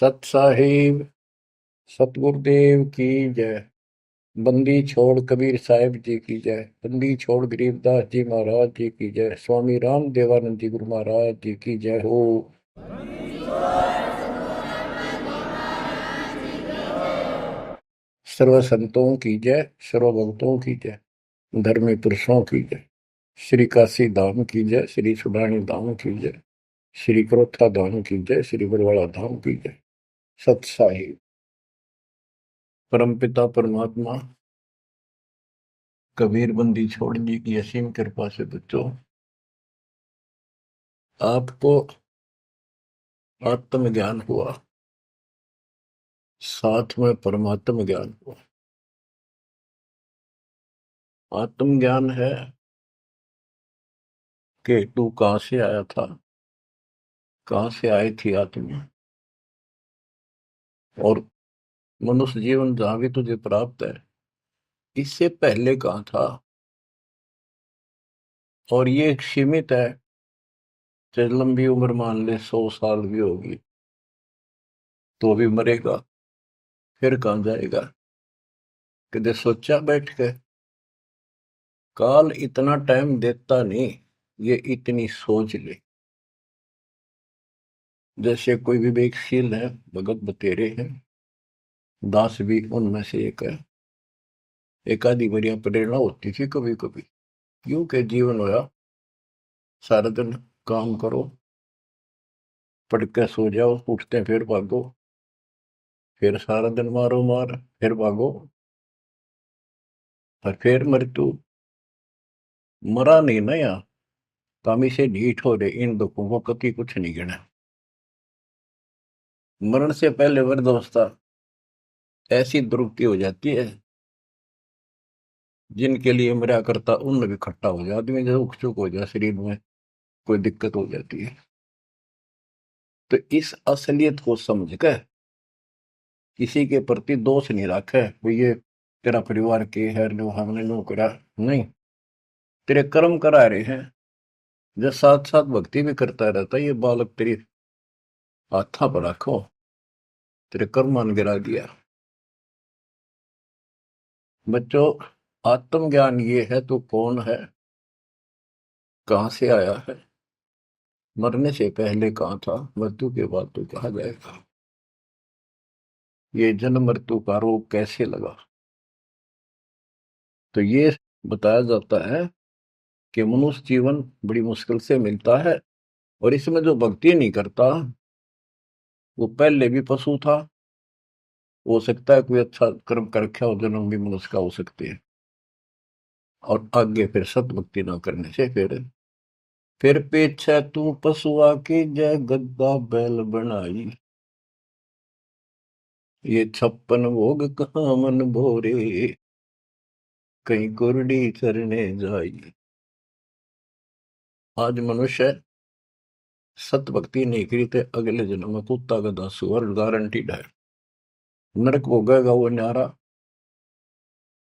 सत साहिब सतगुरुदेव की जय। बंदी छोड़ कबीर साहिब जी की जय। बंदी छोड़ गरीबदास जी महाराज जी की जय। स्वामी राम देवानंद जी गुरु महाराज जी की जय हो। सर्व संतों की जय, सर्व भक्तों की जय, धर्मी पुरुषों की जय। श्री काशी धाम की जय, श्री सुडानी धाम की जय, श्री क्रोथा धाम की जय, श्री बरवाड़ा धाम की जय। सत साहिब परमपिता परमात्मा कबीर बंदी छोड़ जी की असीम कृपा से बच्चों आपको आत्म ज्ञान हुआ, साथ में परमात्म ज्ञान हुआ। आत्म ज्ञान है कि तू कहां से आया था, कहां से आई थी आत्मा, और मनुष्य जीवन जहां भी तुझे प्राप्त है इससे पहले कहां था। और ये सीमित है, चाहे लंबी उम्र मान ले 100 साल भी होगी तो भी मरेगा, फिर कहां जाएगा। कदे सोचा बैठ के काल इतना टाइम देता नहीं, ये इतनी सोच ले। जैसे कोई विवेकशील है, भगत बतेरे हैं, दास भी उनमें से एक है। एक आधी बढ़िया प्रेरणा होती थी कभी कभी, क्यों के जीवन होया सारा दिन काम करो, पढ़ के सो जाओ, उठते फिर भागो, फिर सारा दिन मारो मार, फिर भागो, और फिर मृत्यु। मरा नहीं ना यहाँ, कामी से ढीठ हो रहे, इन दुखों को कति कुछ नहीं गिना। मरण से पहले वृद्धावस्था ऐसी दुर्गति हो जाती है, जिनके लिए मरा करता उन भी खट्टा हो जाए, आदमी जब उख चुक हो जाए, शरीर में कोई दिक्कत हो जाती है। तो इस असलियत को समझ कर किसी के प्रति दोष नहीं रखे, वो ये तेरा परिवार के है, हमने नो करा नहीं, तेरे कर्म करा रहे हैं। जब साथ साथ भक्ति भी करता रहता, ये बालक तेरी हाथा पर रखो, तेरे कर्म मान गिरा दिया। बच्चों, आत्मज्ञान ये है तो कौन है, कहां से आया है, मरने से पहले कहां था, मृत्यु के बाद तो कहा जाएगा। ये जन्म मृत्यु का रोग कैसे लगा, तो ये बताया जाता है कि मनुष्य जीवन बड़ी मुश्किल से मिलता है, और इसमें जो भक्ति नहीं करता वो पहले भी पशु था। हो सकता है कोई अच्छा कर्म कर रखा हो, जन्म भी मनुष्य का हो सकते हैं, और आगे फिर सत भक्ति न करने से फिर पीछे तू पशुआ की जय गद्दा बैल बनाई। ये 56 भोग कहाँ मन भोरे, कहीं कुरडी चरने जाई। आज मनुष्य सत भक्ति नहीं करी तो अगले जन्म में कुत्ता गधा सुअर गारंटीड है, नरक भोगेगा वो न्यारा।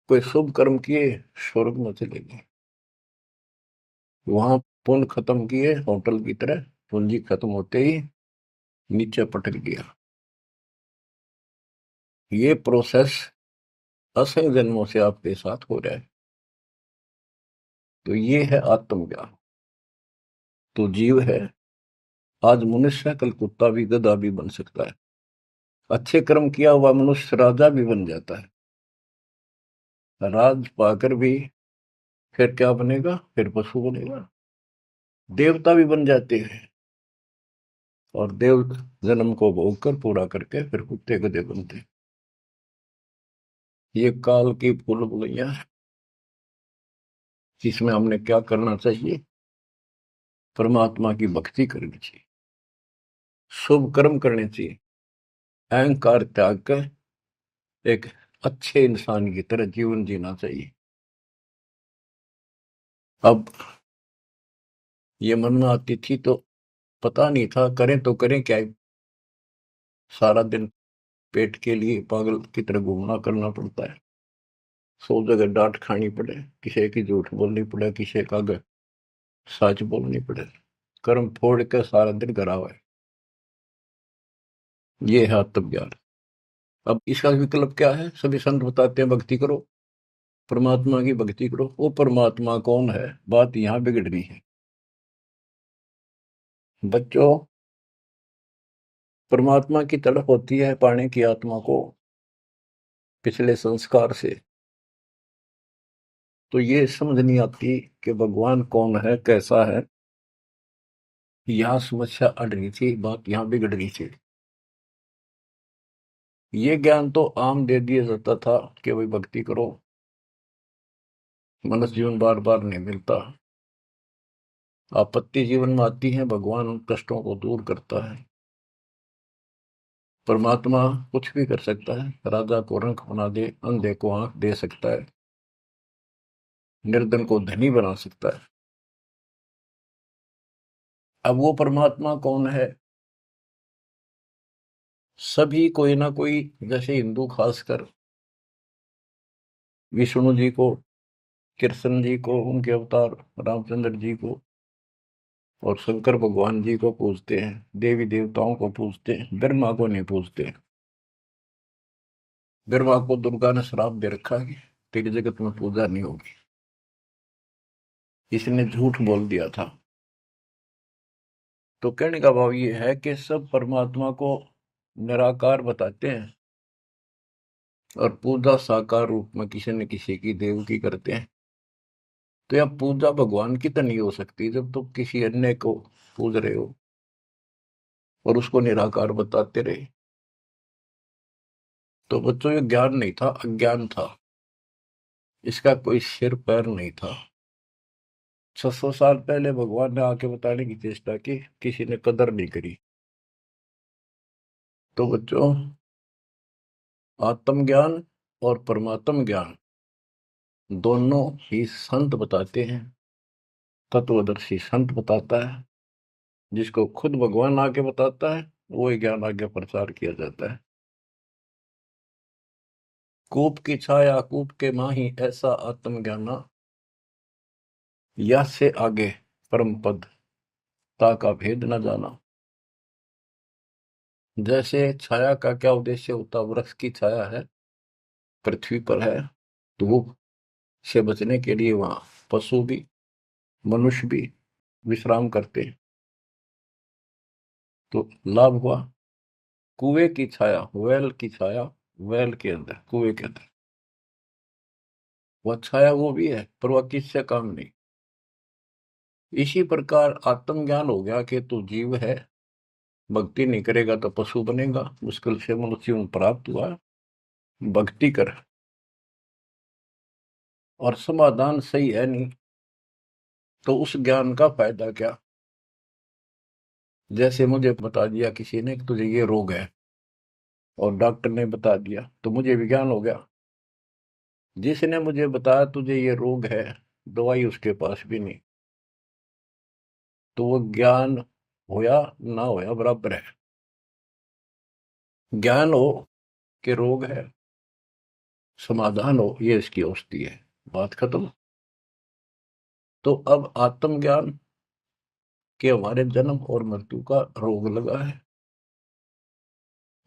कोई शुभ कर्म किए स्वर्ग में चले गए, वहां पुण्य खत्म किए होटल की तरह, पूंजी खत्म होते ही नीचे पटक गया। ये प्रोसेस असंख्य जन्मों से आपके साथ हो रहा है। तो ये है आत्मज्ञान। तो जीव है, आज मनुष्य कल कुत्ता भी गधा भी बन सकता है। अच्छे कर्म किया हुआ मनुष्य राजा भी बन जाता है, राज पाकर भी फिर क्या बनेगा, फिर पशु बनेगा। देवता भी बन जाते हैं, और देव जन्म को भोग कर पूरा करके फिर कुत्ते गधे बनते हैं। ये काल की भूल भुलैया है, जिसमें हमने क्या करना चाहिए, परमात्मा की भक्ति करनी चाहिए, शुभ कर्म करने चाहिए, अहंकार त्याग कर एक अच्छे इंसान की तरह जीवन जीना चाहिए। अब ये मन में आती थी तो पता नहीं था करें तो करें क्या, सारा दिन पेट के लिए पागल की तरह घूमना करना पड़ता है, 100 जगह डांट खानी पड़े, किसी की झूठ बोलनी पड़े, किसी का सच बोलनी पड़े, कर्म फोड़ के सारा दिन करा हुआ है। ये है आत्मज्ञान। अब इसका विकल्प क्या है? सभी संत बताते हैं भक्ति करो, परमात्मा की भक्ति करो। वो परमात्मा कौन है, बात यहां बिगड़ रही है बच्चों। परमात्मा की तड़प होती है पाने की आत्मा को पिछले संस्कार से। तो ये समझ नहीं आती कि भगवान कौन है, कैसा है। यहां समस्या अड़ रही थी, बात यहां बिगड़ रही थी। ये ज्ञान तो आम दे दिया जाता था कि भाई भक्ति करो, मनुष्य जीवन बार बार नहीं मिलता, आपत्ति जीवन में आती है, भगवान उन कष्टों को दूर करता है। परमात्मा कुछ भी कर सकता है, राजा को रंक बना दे, अंधे को आंख दे सकता है, निर्धन को धनी बना सकता है। अब वो परमात्मा कौन है? सभी कोई ना कोई, जैसे हिंदू खासकर विष्णु जी को, कृष्ण जी को, उनके अवतार रामचंद्र जी को और शंकर भगवान जी को पूजते हैं, देवी देवताओं को पूजते हैं, ब्रह्मा को नहीं पूजते। ब्रह्मा को दुर्गा ने श्राप दे रखा है कि तेरी जगत में पूजा नहीं होगी, इसने झूठ बोल दिया था। तो कहने का भाव ये है कि सब परमात्मा को निराकार बताते हैं और पूजा साकार रूप में किसी न किसी की देव की करते हैं। तो यह पूजा भगवान की तो नहीं हो सकती जब तुम किसी अन्य को पूज रहे हो और उसको निराकार बताते रहे। तो बच्चों ये ज्ञान नहीं था, अज्ञान था। इसका कोई सिर पैर नहीं था। 600 साल पहले भगवान ने आके बताने की चेष्टा की, किसी ने कदर नहीं करी। तो बच्चों, आत्मज्ञान और परमात्म ज्ञान दोनों ही संत बताते हैं, तत्वदर्शी संत बताता है। जिसको खुद भगवान आके बताता है वो ज्ञान आगे प्रचार किया जाता है। कूप की छाया कूप के माही, ऐसा आत्मज्ञाना, या से आगे परम पद ता का भेद न जाना। जैसे छाया का क्या उद्देश्य होता, वृक्ष की छाया है, पृथ्वी पर है, धूप से बचने के लिए वहां पशु भी मनुष्य भी विश्राम करते हैं। तो लाभ हुआ। कुएं की छाया, वेल की छाया, वेल के अंदर, कुएं के अंदर वह छाया वो भी है, पर वह किससे काम नहीं। इसी प्रकार आत्मज्ञान हो गया कि तू जीव है, भक्ति नहीं करेगा तो पशु बनेगा, मुश्किल से मनुष्य में प्राप्त हुआ, भक्ति कर। और समाधान सही है नहीं तो उस ज्ञान का फायदा क्या? जैसे मुझे बता दिया किसी ने कि तुझे ये रोग है और डॉक्टर ने बता दिया, तो मुझे विज्ञान हो गया। जिसने मुझे बताया तुझे ये रोग है, दवाई उसके पास भी नहीं, तो वो ज्ञान होया ना होया बराबर है। ज्ञान हो कि रोग है, समाधान हो ये इसकी औषधि है, बात खत्म। तो अब आत्मज्ञान के हमारे जन्म और मृत्यु का रोग लगा है,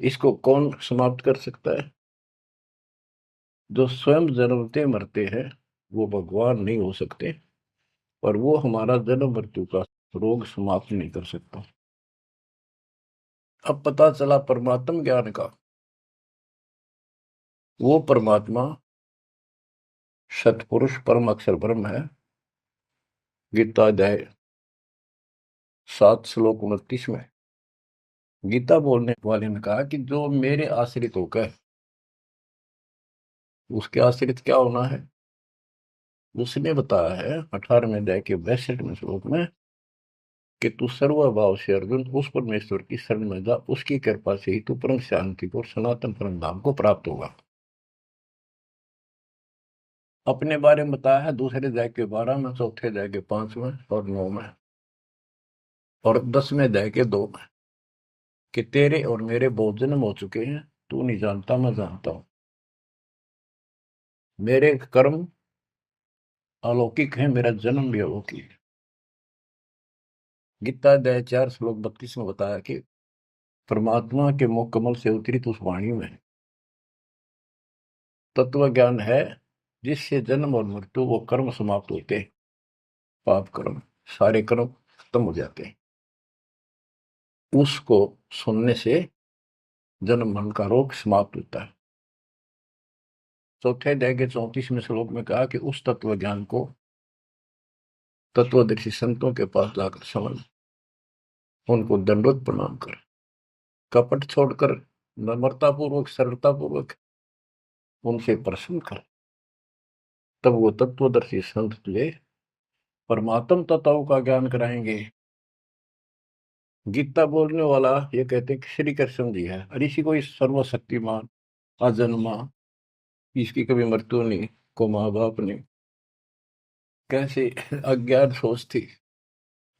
इसको कौन समाप्त कर सकता है? जो स्वयं जन्मते मरते हैं वो भगवान नहीं हो सकते, और वो हमारा जन्म मृत्यु का रोग समाप्त नहीं कर सकता। अब पता चला परमात्म ज्ञान का, वो परमात्मा सतपुरुष परम अक्षर ब्रह्म है। गीता अध्याय 7 श्लोक 29 में गीता बोलने वाले ने कहा कि जो मेरे आश्रित होकर, उसके आश्रित क्या होना है? उसने बताया है 18वें अध्याय के 62वें श्लोक में कि तू सर्वभाव से अर्जुन उस परमेश्वर की शरण में जा, उसकी कृपा से ही तू परम शांति को, सनातन परम धाम को प्राप्त होगा। अपने बारे में बताया है दूसरे अध्याय के 12 में, चौथे अध्याय के 5 में और 9 में, और 10वें अध्याय के 2 में कि तेरे और मेरे बहुत जन्म हो चुके हैं, तू नहीं जानता मैं जानता हूं, मेरे कर्म अलौकिक है, मेरा जन्म भी अलौकिक है। गीता अध्याय 4 श्लोक 32 में बताया कि परमात्मा के मुख कमल से उतरी उस वाणी में तत्व ज्ञान है, जिससे जन्म और मृत्यु वो कर्म समाप्त होते हैं। पाप कर्म, सारे कर्म खत्म हो जाते हैं। उसको सुनने से जन्म मरण का रोग समाप्त होता है। चौथे अध्याय के 34वें श्लोक में कहा कि उस तत्व ज्ञान को तत्वदर्शी संतों के पास जाकर समझ, उनको दंडवत प्रणाम कर, कपट छोड़कर नम्रता पूर्वक, सरलता पूर्वक उनसे प्रश्न कर, तब वो तत्वदर्शी संत तुझे परमात्म तत्वों का ज्ञान कराएंगे। गीता बोलने वाला ये कहते हैं कि श्री कृष्ण जी है, और इसी को इस सर्वशक्तिमान अजन्मा, इसकी कभी मृत्यु नहीं, को माँ बाप ने कैसे अज्ञान सोच थी,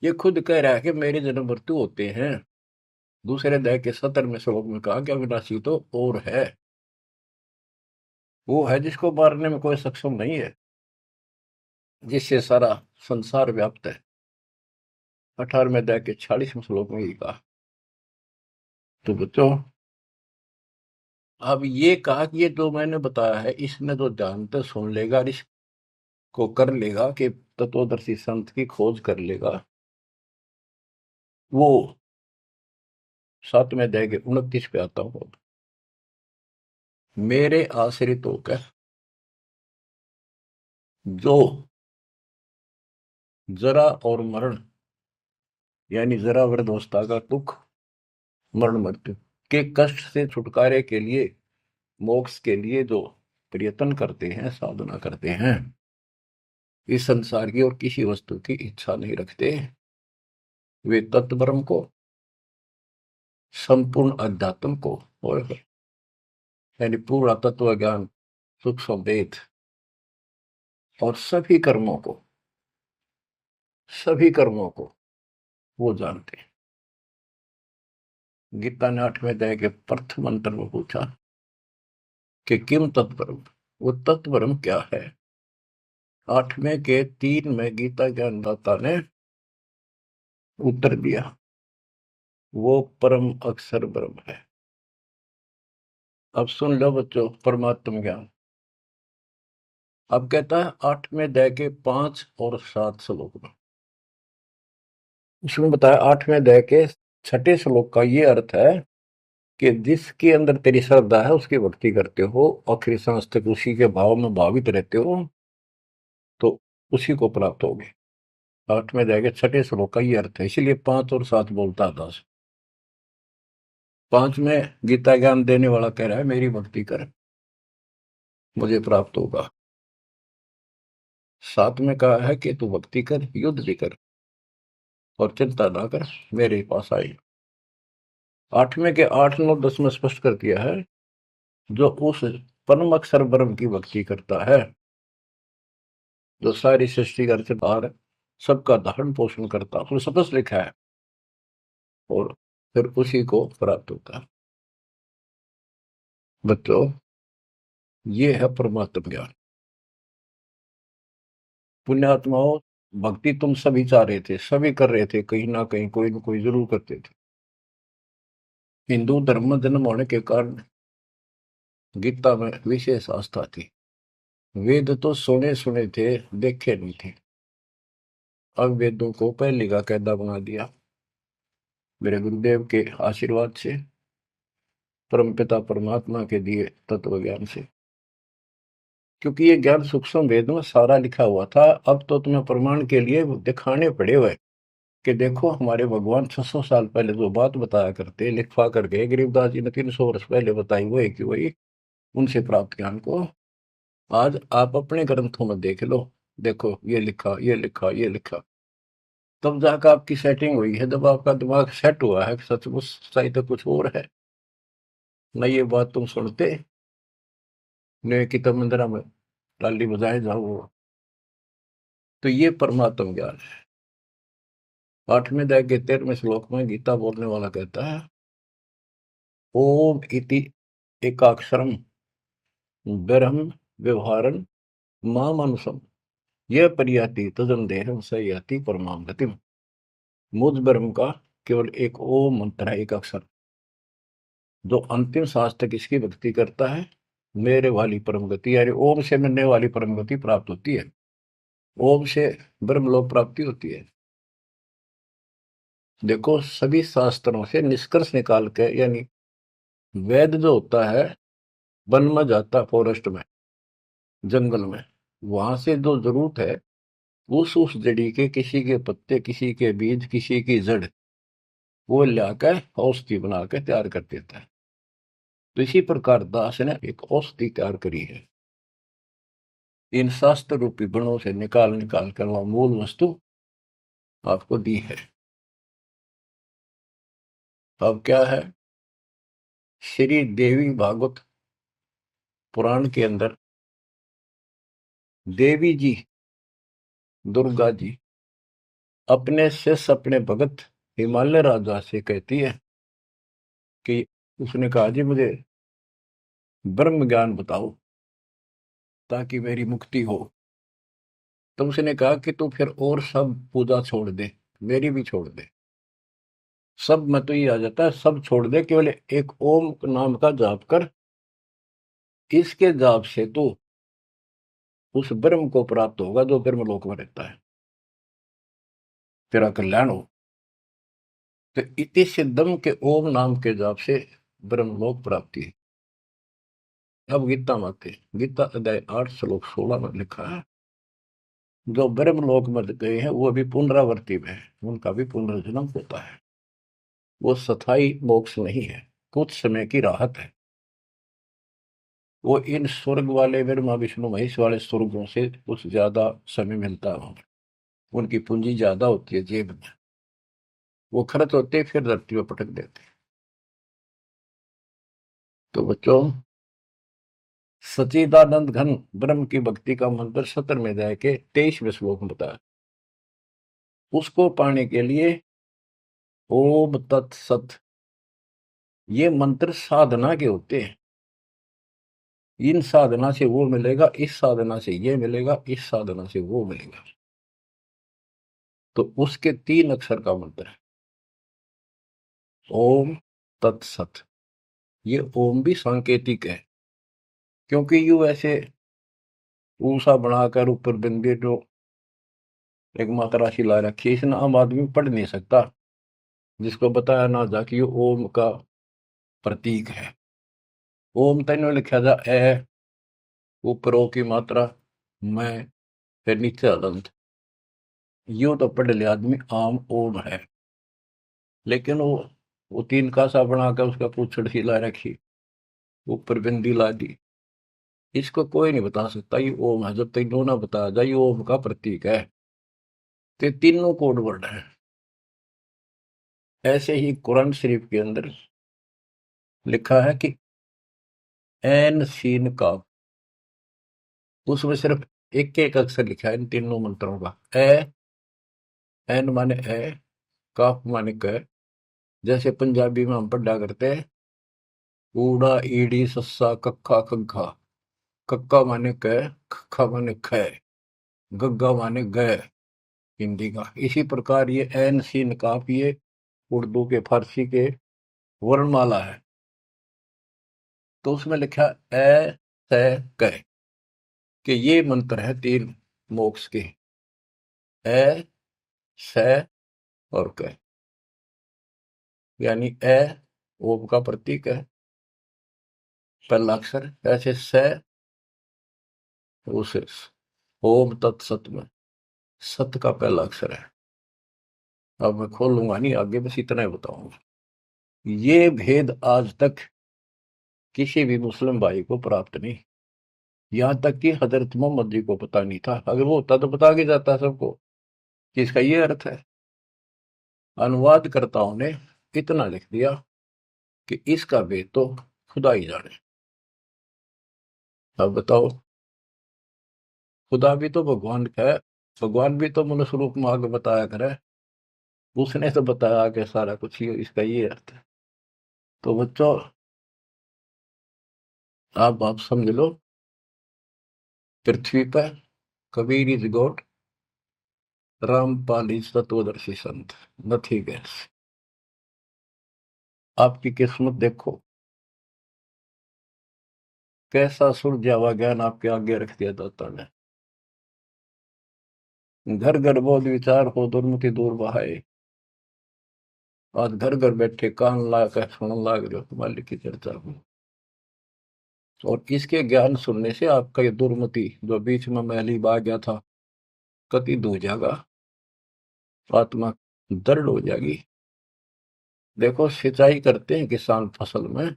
ये खुद कह रहा है कि मेरे जन्म मृत्यु होते हैं। दूसरे अध्याय के 17वें श्लोक में कहा कि अविनाशी तो और है, वो है जिसको मारने में कोई सक्षम नहीं है, जिससे सारा संसार व्याप्त है। 18वें अध्याय के 46वें श्लोक में ये कहा। तो बच्चों, अब ये कहा कि ये जो मैंने बताया है, इसमें जो जानते सुन लेगा और इसको कर लेगा कि तत्वदर्शी संत की खोज कर लेगा, वो 7वें अध्याय के 29 पे आता हूं। मेरे आश्रित होकर जो जरा और मरण, यानी जरा वृद्धावस्था का दुख, मरण मृत्यु के कष्ट से छुटकारे के लिए, मोक्ष के लिए जो प्रयत्न करते हैं, साधना करते हैं, इस संसार की और किसी वस्तु की इच्छा नहीं रखते, वे तत्ब्रह्म को, संपूर्ण अध्यात्म को, और यानी पूरा तत्व ज्ञान, सूक्ष्म वेद और सभी कर्मों को वो जानते हैं। गीता ने 8वें अध्याय के प्रथम मंत्र में पूछा कि किम तत्ब्रह्म, वो तत्ब्रह्म क्या है। 8वें के 3 में गीता ज्ञानदाता ने उत्तर दिया, वो परम अक्षर ब्रह्म है। अब सुन लो बच्चों, परमात्म ज्ञान अब कहता है 8वें अध्याय के 5 और 7 श्लोक में, उसमें बताया 8वें अध्याय के 6ठे श्लोक का ये अर्थ है कि जिसके अंदर तेरी श्रद्धा है, उसकी भक्ति करते हो, आखिरी सांस तक उसी के भाव में भावित रहते हो, तो उसी को प्राप्त होगे। 8वें अध्याय के 6ठे श्लोक का ये अर्थ है, इसीलिए 5 और 7 बोलता था। 5 में गीता ज्ञान देने वाला कह रहा है मेरी भक्ति कर, मुझे प्राप्त होगा। 7 में कहा है कि तू भक्ति कर, युद्ध भी कर, और चिंता ना कर, मेरे पास आई। 8वें के 8, 9, 10 में स्पष्ट कर दिया है, जो उस परम अक्षर ब्रह्म की भक्ति करता है, जो सारी सृष्टि का रचनहार, सबका धारण पोषण करता, उसमें स्पष्ट लिखा है, और फिर उसी को प्राप्त होता है। बच्चों, ये है परमात्म ज्ञान। पुण्यात्माओं, भक्ति तुम सभी चाह रहे थे, सभी कर रहे थे, कहीं ना कहीं कोई ना कोई जरूर करते थे। हिंदू धर्म में जन्म होने के कारण गीता में विशेष आस्था थी। वेद तो सुने सुने थे, देखे नहीं थे। अब वेदों को पहले का कायदा बना दिया, मेरे गुरुदेव के आशीर्वाद से, परमपिता परमात्मा के दिए तत्व ज्ञान से। क्योंकि ये ज्ञान सूक्ष्म वेद में सारा लिखा हुआ था, अब तो तुम्हें प्रमाण के लिए दिखाने पड़े हुए कि देखो हमारे भगवान 600 साल पहले जो बात बताया करते, लिखवा कर गए, गरीबदास जी ने 300 वर्ष पहले बताई, वो एक वही उनसे प्राप्त ज्ञान को आज आप अपने ग्रंथों में देख लो। देखो ये लिखा, ये लिखा, ये लिखा, तब जाकर आपकी सेटिंग हुई है, जब आपका दिमाग सेट हुआ है कि सचमुच सही तो कुछ और है, न ये बात तुम सुनते न कि तब मंदिरा में टाली बजाए जाओ। तो ये परमात्म ज्ञान है। 8वें अध्याय के 13वें श्लोक में गीता बोलने वाला कहता है, ओम इति एकाक्षरम ब्रह्म व्यवहारन माम अनुसम, यह परियाति तजन देहम सयाति परमाम गतिम। मुझ ब्रह्म का केवल एक ओम मंत्र है, एक अक्षर, जो अंतिम सांस तक इसकी भक्ति करता है, मेरे वाली परम गति, यानी ओम से मिलने वाली परम गति प्राप्त होती है। ओम से ब्रह्मलोक प्राप्ति होती है। देखो, सभी शास्त्रों से निष्कर्ष निकाल के, यानी वेद जो होता है, वन में जाता है, फॉरेस्ट में, जंगल में, वहां से जो जरूरत है, उस जड़ी के, किसी के पत्ते, किसी के बीज, किसी की जड़, वो लाकर औषधि बना के तैयार कर देता है। तो इसी प्रकार दास ने एक औषधि तैयार करी है, इन शास्त्र रूपी गुणों से निकाल निकाल कर वह मूल वस्तु आपको दी है। अब क्या है, श्री देवी भागवत पुराण के अंदर देवी जी, दुर्गा जी, अपने शिष्य, अपने भगत हिमालय राजा से कहती है कि, उसने कहा जी मुझे ब्रह्म ज्ञान बताओ ताकि मेरी मुक्ति हो। तो उसने कहा कि तू फिर और सब पूजा छोड़ दे, मेरी भी छोड़ दे, सब में तो ये आ जाता है, सब छोड़ दे, केवल एक ओम नाम का जाप कर, इसके जाप से तू उस ब्रह्म को प्राप्त होगा जो ब्रह्म लोक में रहता है, तेरा कल्याण हो। तो इति सिद्धम के ओम नाम के जाप से ब्रह्मलोक प्राप्ति है। अब गीता माते, गीता अध्याय 8 श्लोक 16 में लिखा है, जो ब्रह्मलोक में गए हैं वो अभी पुनरावर्ती में है, उनका भी पुनर्जन्म होता है। वो स्थायी मोक्ष नहीं है, कुछ समय की राहत है। वो इन स्वर्ग वाले ब्रह्मा विष्णु महेश वाले स्वर्गों से कुछ ज्यादा समय मिलता है वहां, उनकी पूंजी ज्यादा होती है जेब में, वो खर्च होते फिर धरती में पटक देते। तो बच्चों, सच्चिदानंद घन ब्रह्म की भक्ति का मंत्र 17वें अध्याय के 23वें श्लोक में बताया। उसको पाने के लिए ओम तत्सत, ये मंत्र साधना के होते हैं। इन साधना से वो मिलेगा, इस साधना से ये मिलेगा, इस साधना से वो मिलेगा। तो उसके 3 अक्षर का मंत्र है ओम तत्सत। ये ओम भी सांकेतिक है, क्योंकि यू ऐसे ऊषा बनाकर ऊपर बिंदी जो एक मात्रा राशि ला रखी है, इसने आम आदमी पढ़ नहीं सकता, जिसको बताया ना जा कि ये ओम का प्रतीक है। ओम तेनो लिखा जा ए, ऊपर ओ की मात्रा, मैं, फिर नीचे अदंत, यूं तो पढ़ लिया आदमी आम ओम है, लेकिन वो 3 कासा बनाकर उसका पूछड़ सी ला रखी, ऊपर बिंदी ला दी, इसको कोई नहीं बता सकता ये ओम है, जब तक ना बताया जाए ये ओम का प्रतीक है। तो तीनों कोड वर्ड है। ऐसे ही कुरान शरीफ के अंदर लिखा है कि एन सीन का, उसमें सिर्फ एक एक अक्षर लिखा है इन तीनों मंत्रों का। ए, एन माने ए, काफ माने क, जैसे पंजाबी में हम पढ़ा करते हैं ऊड़ा ईड़ी सस्सा कक्का खग्गा, कक्का माने क, खक्का माने ख, गग्गा माने ग, हिंदी का। इसी प्रकार ये एन सीन काफ, ये उर्दू के, फारसी के वर्णमाला है। तो उसमें लिखा ए से क, कि ये मंत्र है 3 मोक्ष के, ए से और क, यानी ए ओम का प्रतीक है, पहला अक्षर, ऐसे से उसे ओम तत्सत में सत का पहला अक्षर है। अब मैं खोलूंगा नहीं आगे, बस इतना ही बताऊंगा। ये भेद आज तक किसी भी मुस्लिम भाई को प्राप्त नहीं, यहां तक कि हजरत मोहम्मद जी को पता नहीं था। अगर वो होता तो बता के जाता सबको कि इसका ये अर्थ है। अनुवादकर्ताओं ने इतना लिख दिया कि इसका भेद तो खुदा ही जाने। अब बताओ, खुदा भी तो भगवान का है, भगवान भी तो मनुष्य रूप में आगे बताया करे, उसने तो बताया कि सारा कुछ ही इसका ये अर्थ है। तो बच्चों, आप समझ लो, पृथ्वी पर Kabir is God, Rampal is तत्वदर्शी संत, नथिंग एल्स। आपकी किस्मत देखो, कैसा सुलझा हुआ ज्ञान आपके आगे रख दिया दाता ने। घर घर बोध विचार हो दुर्मति दूर बहाए। आज घर घर बैठे कान ला कर सुनने लग रहे हो मालिक की चर्चा को। और इसके ज्ञान सुनने से आपका ये दुर्मति जो बीच में मैली बा गया था कति दूर जाएगा, आत्मा दृढ़ हो जाएगी। देखो सिंचाई करते हैं किसान फसल में,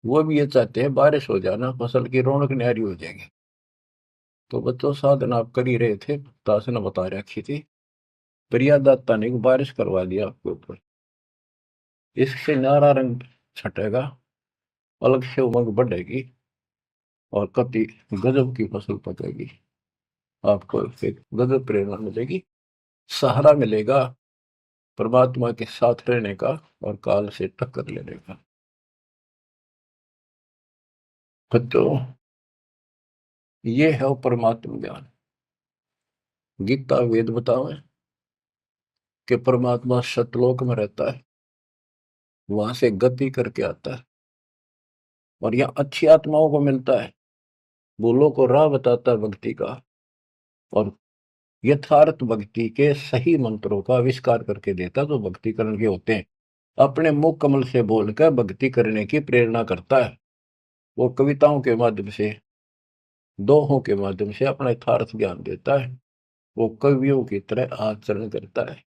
वो भी ये चाहते हैं बारिश हो जाना, फसल की रौनक न्यारी हो जाएगी। तो बच्चों साधन आप कर ही रहे थे, दास ने बता रखी थी, प्रिया दाता ने बारिश करवा दिया आपके ऊपर। इससे नारा रंग छटेगा, अलग से उमंग बढ़ेगी और कति गजब की फसल पकेगी। आपको एक गजब प्रेरणा मिलेगी, सहारा मिलेगा परमात्मा के साथ रहने का और काल से टक्कर लेने का। बच्चों ये है वो परमात्मा ज्ञान। गीता वेद बतावे कि परमात्मा सतलोक में रहता है, वहां से गति करके आता है और यहाँ अच्छी आत्माओं को मिलता है, भूलों को राह बताता है भक्ति का, और यथार्थ भक्ति के सही मंत्रों का आविष्कार करके देता जो भक्ति करने के होते हैं। अपने मुख कमल से बोलकर भक्ति करने की प्रेरणा करता है। वो कविताओं के माध्यम से, दोहों के माध्यम से अपना यथार्थ ज्ञान देता है। वो कवियों की तरह आचरण करता है।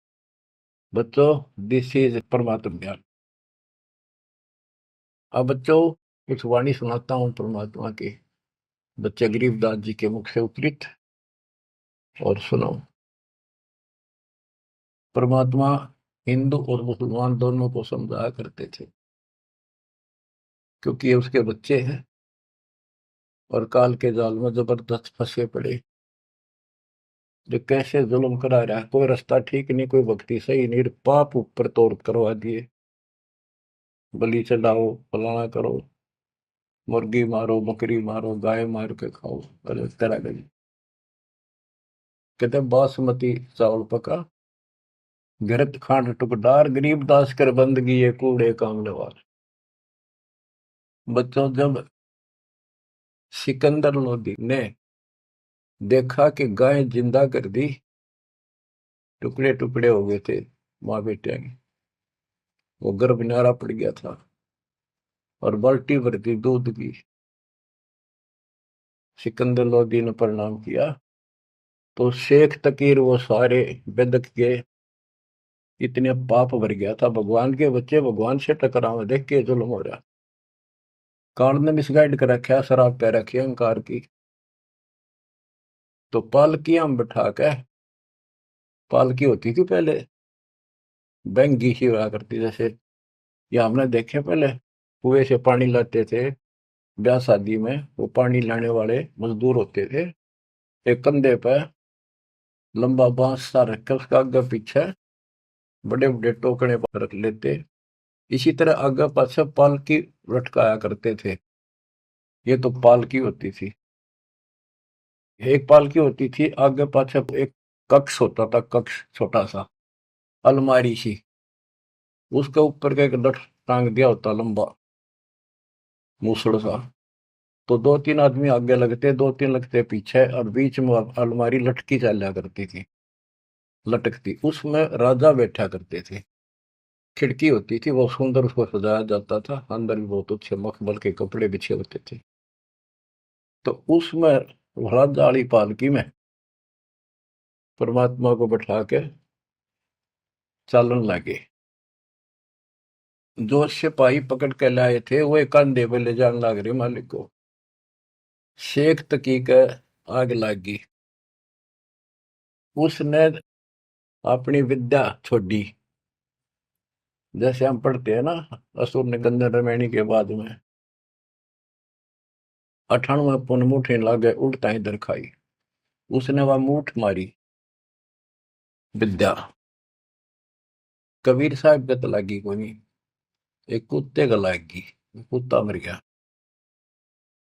बच्चों दिस इज परमात्मा ज्ञान। अब बच्चों कुछ वाणी सुनाता हूं परमात्मा की, बच्चे गरीबदास जी के मुख से उद्धृत, और सुनो। परमात्मा हिंदू और मुसलमान दोनों को समझाया करते थे, क्योंकि ये उसके बच्चे हैं और काल के जाल में जबरदस्त फंसे पड़े। जो कैसे जुल्म करा रहा है, कोई रास्ता ठीक नहीं, कोई भक्ति सही नहीं, पाप ऊपर तोड़ करवा दिए, बलि चढ़ाओ, फलाना करो, मुर्गी मारो, बकरी मारो, गाय मार के खाओ, अलग तरह का। कहते बासमती चावल पका, घृत खांड टुकडार, गरीब दास कर बंदगी ये कूड़े काम नवार। बच्चों जब सिकंदर लोधी ने देखा कि गाय जिंदा कर दी, टुकड़े टुकड़े हो गए थे माँ बेटे के, वो गर्भ न्यारा पड़ गया था और बाल्टी भर दी दूध की। सिकंदर लोधी ने प्रणाम किया तो शेख तकीर वो सारे बेदक के इतने पाप भर गया था, भगवान के बच्चे भगवान से टकराव, देख के जुल्म हो रहा। काल ने मिसगाइड कर रखा, शराब पै रखी अहंकार की। तो पालकियां में बिठा के, पालकी होती थी पहले बैंगी सी हुआ करती, जैसे ये हमने देखे पहले कुएं से पानी लाते थे ब्याह शादी में, वो पानी लाने वाले मजदूर होते थे, एक कंधे पे लंबा बांस सा रख के उसका आगे पीछे बड़े बड़े टोकने पर रख लेते। इसी तरह आगे पाछे पालकी लटकाया करते थे। ये तो पालकी होती थी। एक पालकी होती थी, आगे पाछे एक कक्ष होता था, कक्ष छोटा सा अलमारी सी, उसके ऊपर का एक लठ टांग दिया होता लंबा मूसड़ सा। तो दो तीन आदमी आगे लगते, दो तीन लगते पीछे, और बीच में अलमारी लटकी चला करती थी, लटकती, उसमें राजा बैठा करते थे। खिड़की होती थी, बहुत सुंदर, उसको सजाया जाता था, अंदर भी बहुत अच्छे मखमल के कपड़े बिछे होते थे। तो उसमें राजा वाली पालकी में परमात्मा को बैठा के चालन लगे। जो सिपाही पकड़ के लाए थे वो एक कंधे पे ले जाने लग रहे मालिक को। शेख तकी का आग लगी, उसने अपनी विद्या छोड़ी। जैसे हम पढ़ते हैं ना, असुर ने गंधर्व रमैनी के बाद में 98 पुन मुठे लागे उल्टा इधर खाई, उसने वह मूठ मारी विद्या। कबीर साहब के तो लगी कोई नहीं, एक कुत्ते का लागी, कुत्ता मर गया।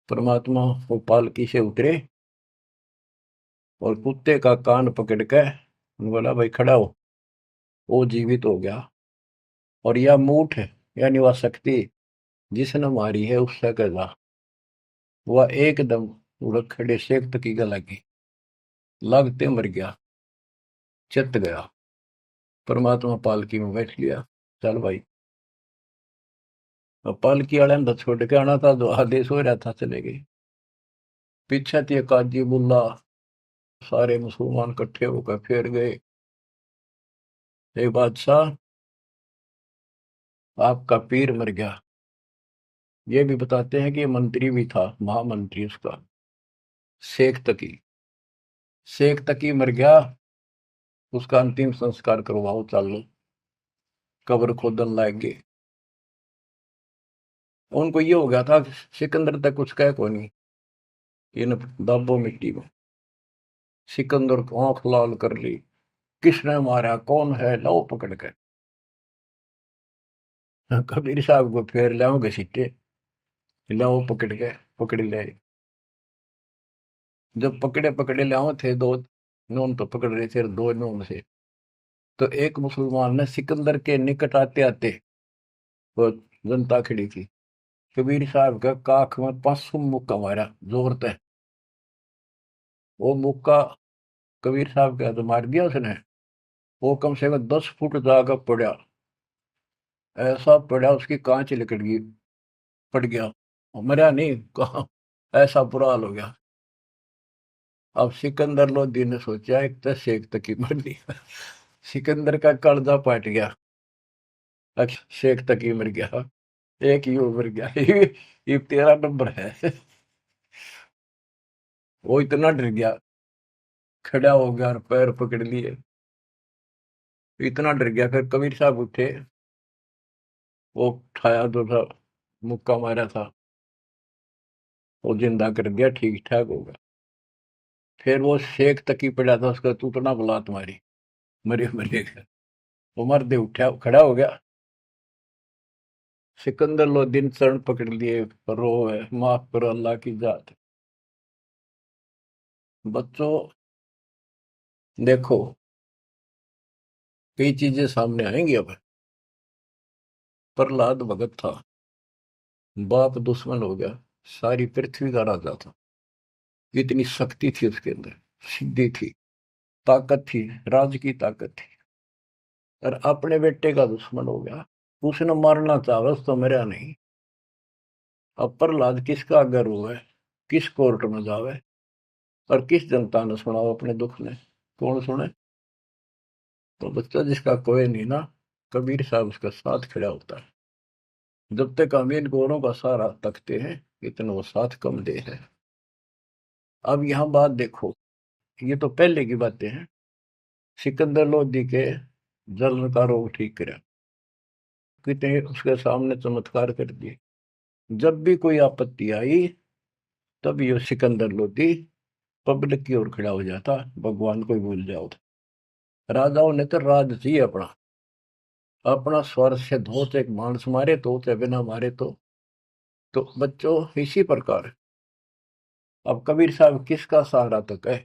परमात्मा वो पालकी से उतरे और कुत्ते का कान पकड़ के बोला भाई खड़ा हो, वो जीवित हो गया। और यह मूठ यानी वह शक्ति जिसने मारी है उससे कहा वह एकदम उड़क खड़े शेख तकी का लगी, लगते मर गया, चित गया। परमात्मा पालकी में बैठ लिया, चल भाई। अब पालकी वाले ने तो छोड़ के आना था, जो आदेश हो रहा था चले गए। पीछे थी काजी बुल्ला, सारे मुसलमान इकट्ठे होकर फिर गए। हे बादशाह, आपका पीर मर गया। ये भी बताते हैं कि ये मंत्री भी था, महामंत्री उसका, शेख तकी। शेख तकी मर गया, उसका अंतिम संस्कार करवाओ, चलो कब्र खोदन लाएंगे। उनको ये हो गया था कि सिकंदर तक कुछ कह को नहीं, इन दाबो मिट्टी में। सिकंदर को आंख लाल कर ली, किसने मारा, कौन है, लो पकड़ के। कबीर साहब को फिर लाओगे सीटे, लाओ पकड़ के, पकड़ ले। जब पकड़े पकड़े लाओ थे दो नून तो पकड़ रहे थे, दो नून से। तो एक मुसलमान ने सिकंदर के निकट आते आते, वो जनता खड़ी थी, कबीर साहब का काख में 500 मुक्का मारा जोर से। वो मुक्का कबीर साहब का तो मार दिया उसने, वो कम से कम 10 फुट जाकर पड़ा, ऐसा पड़ा उसकी कांच निकल गई, पड़ गया। मरा नहीं, कहा, ऐसा बुरा हाल हो गया। अब सिकंदर लोधी ने सोचा एक तो शेख तक ही मर दिया। सिकंदर का कलजा पट गया, शेख तक ही मर गया, एक ही मर गया। ये 13 नंबर है। वो इतना डर गया, खड़ा हो गया और पैर पकड़ लिए, इतना डर गया। फिर कबीर साहब उठे, वो उठाया जो था, मुक्का मारा था, वो जिंदा कर दिया, ठीक ठाक हो गया। फिर वो शेख तक ही पड़ा था, उसका तू तो ना बुला तुम्हारी, मरे मरेगा। वो मर्दे उठा, खड़ा हो गया। सिकंदर लोधी ने चरण पकड़ लिए, रो है, माफ करो अल्लाह की जात। बच्चों देखो, कई चीजें सामने आएंगी अब। प्रहलाद भगत था, बाप दुश्मन हो गया, सारी पृथ्वी का राजा था, इतनी शक्ति थी उसके अंदर, सिद्धि थी, ताकत थी, राज की ताकत थी, और अपने बेटे का दुश्मन हो गया। उसने मारना चाहा, तो मरा नहीं। अब प्रहलाद किसका अगर हुआ है, किस कोर्ट में जावे, और किस जनता ने सुनाओ अपने दुख ने, कौन सुने। तो बच्चा जिसका कोई नहीं ना, कबीर साहब उसका साथ खड़ा होता है। जब तक हम इन गोरों का सहारा तकते हैं, इतना वो साथ कम दे है। अब यहाँ बात देखो, ये तो पहले की बातें हैं। सिकंदर लोधी के जलन का रोग ठीक करा, कितने उसके सामने चमत्कार कर दिए। जब भी कोई आपत्ति आई, तब ये सिकंदर लोधी पब्लिक की ओर खड़ा हो जाता, भगवान को ही भूल जाओ। राजाओं ने तो राज चाहिए अपना, अपना स्वर से धो, एक मानस मारे तो चाहे बिना मारे तो बच्चों इसी प्रकार। अब कबीर साहब किसका सहारा तक है,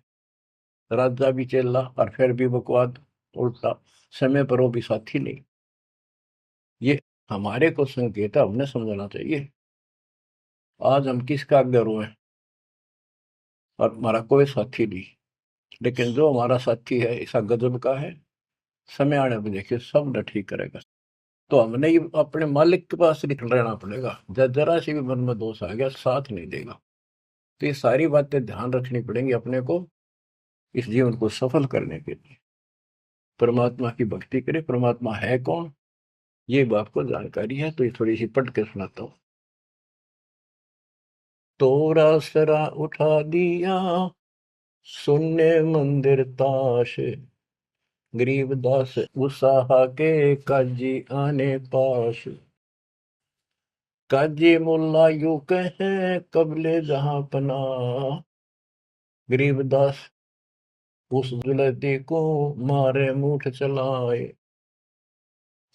राजा भी चेला और फिर भी बकवाद उल्टा, समय पर वो भी साथी नहीं। ये हमारे को संकेत है, हमने समझना चाहिए। आज हम किसका गर्व है, और हमारा कोई साथी नहीं। लेकिन जो हमारा साथी है ऐसा गजब का है, समय आने पर देखिए सब न ठीक करेगा। तो हमने ही अपने मालिक के पास निकल रहना पड़ेगा, जरा सी भी मन में दोष आ गया, साथ नहीं देगा। तो ये सारी बातें ध्यान रखनी पड़ेंगी अपने को, इस जीवन को सफल करने के लिए। परमात्मा की भक्ति करें। परमात्मा है कौन, ये बात को जानकारी है, तो ये थोड़ी सी पढ़ के सुनाता हूँ। तोरा सरा उठा दिया, सुनने मंदिर ताश, गरीबदास उसाहा के काजी आने पास। काजी मुल्ला यू कहे कबले जहां पना, गरीबदास उस जुलती को मारे मुठ चलाए।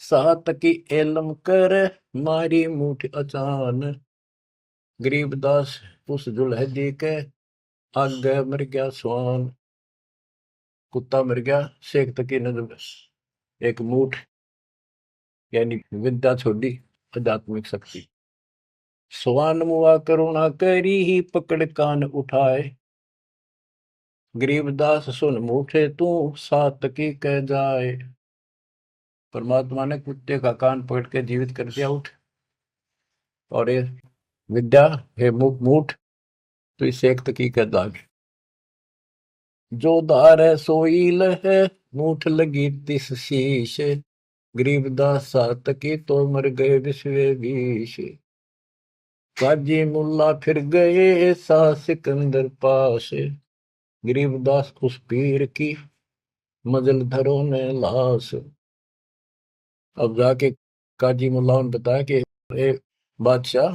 सात की एलम कर मारी मुठ अचान, गरीबदास उस जुलहदी के आगे मर गया स्वान। कुत्ता मर गया, शेख तकी ने जब एक मूठ यानी विद्या छोड़ी, आध्यात्मिक शक्ति, स्वान मुआ करुणा करी ही पकड़ कान उठाए। गरीबदास सुन मूठे तू सात की कह जाए। परमात्मा ने कुत्ते का कान पकड़ के जीवित कर दिया, उठ। और ये विद्या हे मूठ, तो इसे एक तकी कह दाग। जो धार है सोई लहे, मूठ लगी तिस शीश। गरीबदास सात की तो मर गए विश्वे बीश। काजी मुल्ला फिर गए सा सिकंदर पास। गरीबदास उस पीर की मजल धरो ने लाश। अब जाके काजी मुल्ला ने बताया कि ए बादशाह,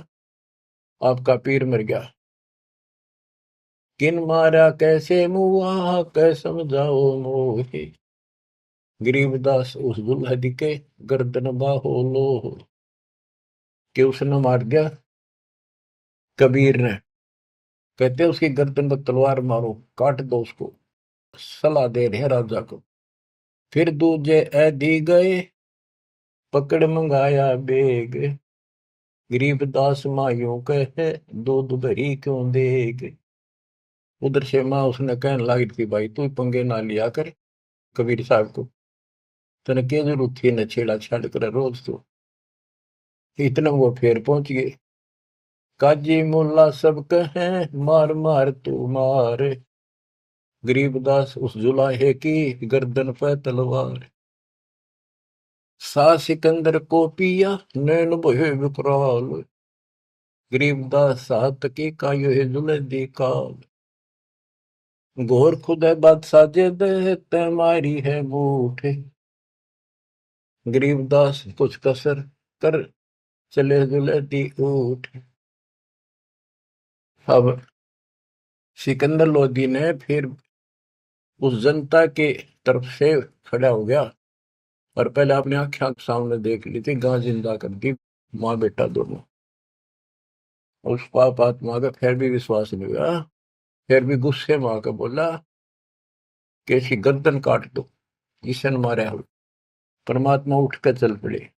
आपका पीर मर गया। किन मारा कैसे मुआ, कै समझाओ मोहे। गरीबदास उस दुल्हन के गर्दन बाहो लो। कि उसने मार दिया कबीर ने। कहते उसकी गर्दन पर तलवार मारो, काट दो उसको। सलाह दे रहे राजा को। फिर दूजे ऐदी गए, पकड़ मंगाया बेग। गरीबदास मायूं कहे, दूध भरी क्यों देग। उधर से माँ उसने कहने लगी थी, भाई तू पंगे ना लिया कर कबीर साहब को, तने के जरूरत थी न छेड़ा छाड़ कर रोज। तो इतना वो फिर पहुंच गए। काजी मुल्ला सब कहे, मार मार तू मार। गरीबदास उस जुलाहे की गर्दन पर तलवार। सा सिकंदर को पिया, नैन बोहे विकराल। गरीबदास सात की का यो जुलदी काल। घोर खुद है बादशाह जे दे, तै मारी है बूठ। गरीबदास कुछ कसर कर चले जुलदी उठ। अब सिकंदर लोधी ने फिर उस जनता के तरफ से खड़ा हो गया और पहले अपने आंखें सामने देख ली थी, गां जिंदा कर दी, माँ बेटा दोनों। उस पाप आत्मा का फिर भी विश्वास नहीं हुआ। फिर भी गुस्से में आकर बोला कि इसकी गर्दन काट दो, इसे न मारे हो। परमात्मा उठ कर चल पड़े।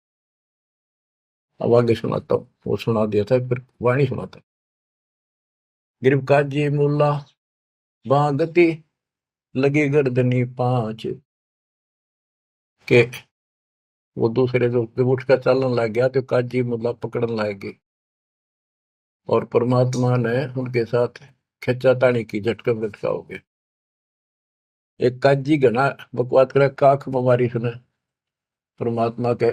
अब आगे सुनाता हूँ, वो सुना दिया था फिर वाणी सुनाता। गिरब काजी मुल्ला बागती, लगी गर्दनी पांच। के वो दूसरे जो उठ कर चलन लग गया तो काजी मुल्ला पकड़न लग गए और परमात्मा ने उनके साथ खिंचा तानी की, झटकन झटका हो गए। एक काजी घना बकवाद करे, काख बीमारी सुने परमात्मा के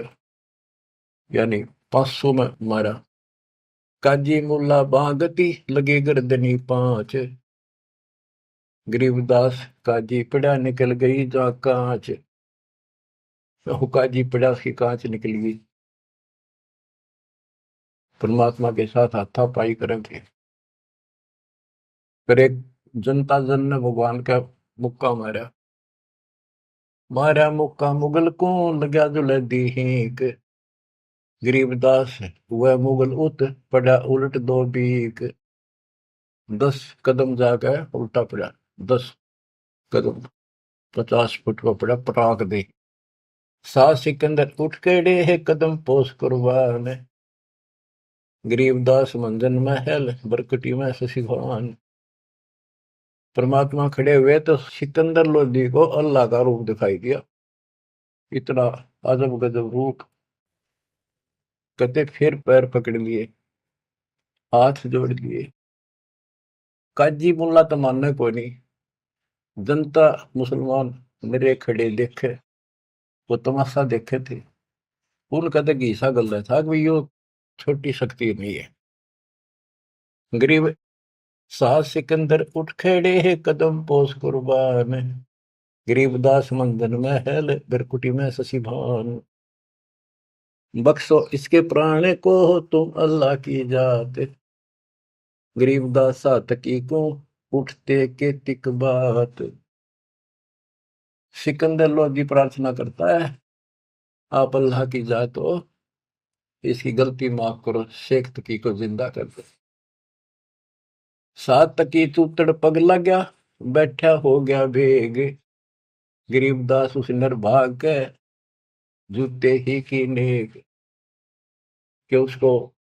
यानी 500 में मारा। काजी मुल्ला बागती, लगे गर्दनी पांच। गरीबदास काजी पड़ा, निकल गई जा कांच। काजी पड़ा, उसकी कांच निकल गई। परमात्मा के साथ हाथापाई करेंगे। फिर एक जनता जन ने भगवान का मुक्का मारा। मारा मुक्का मुगल को, लगा जुले दी हीक। गरीबदास वह मुगल उत पड़ा, उलट दो बीक। 10 कदम जाकर उल्टा पड़ा, 10 कदम 50 फुट पर पड़ा, पटाक दे। सा सिकंदर उठ केड़े है कदम पोस कुर्बान। गरीबदास मंजन महल, बरकटी में शशि भगवान। परमात्मा खड़े हुए तो सिकंदर लोधी को अल्लाह का रूप दिखाई दिया। इतना अजब गजब रूप। कहते फिर पैर पकड़ लिए, हाथ जोड़ लिए। काजी मुल्ला तो मानने को नहीं। जनता मुसलमान मेरे खड़े देखे, वो तमाशा देखे थे। उनका तो घीसा गल था कि यो छोटी शक्ति नहीं है। गरीब साहस सिकंदर उठ खड़े है कदम पोस कुर्बान। गरीबदास मंदन महल, बिरकुटी में शशि भान। बख्शो इसके प्राण को, तुम अल्लाह की जात। गरीबदास सातकी को, उठते के तिक बात। सिकंदर लोधी प्रार्थना करता है, आप अल्लाह की जात हो, इसकी गलती माफ करो, शेख तकी को जिंदा कर दो। सात तकी चूतड़ पग लग्या, बैठा हो गया भेग। गरीबदास उस निर्भाग के जूते ही की नेक। कि उसको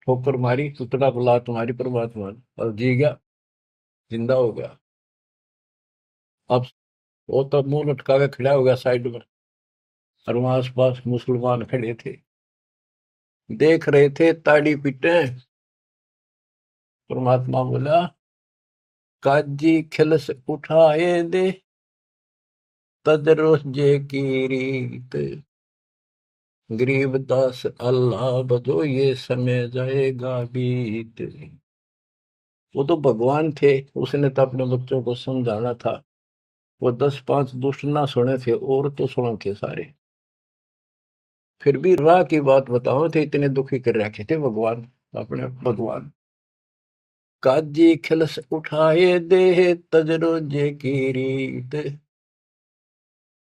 ठोकर मारी, सुतड़ा बुला तुम्हारी परमात्मा और जी गया, जिंदा हो गया। अब वो तो मुंह लटका के खड़ा हो गया साइड में, और वहां आस पास मुसलमान खड़े थे, देख रहे थे ताड़ी पीटे। परमात्मा बोला, काजी खिलस उठाए दे, तदरोस जे की रीत, गरीबदास अल्लाह बजो ये समय जाएगा बीत। वो तो भगवान थे, उसने तो अपने बच्चों को समझाना था। वो 10 5 दुष्ट ना सुने थे और तो सुने थे सारे। फिर भी राह की बात बताओ थे, इतने दुखी कर रखे थे भगवान, अपने भगवान। काजी खिलस उठाए दे, तजरो जे की रीत,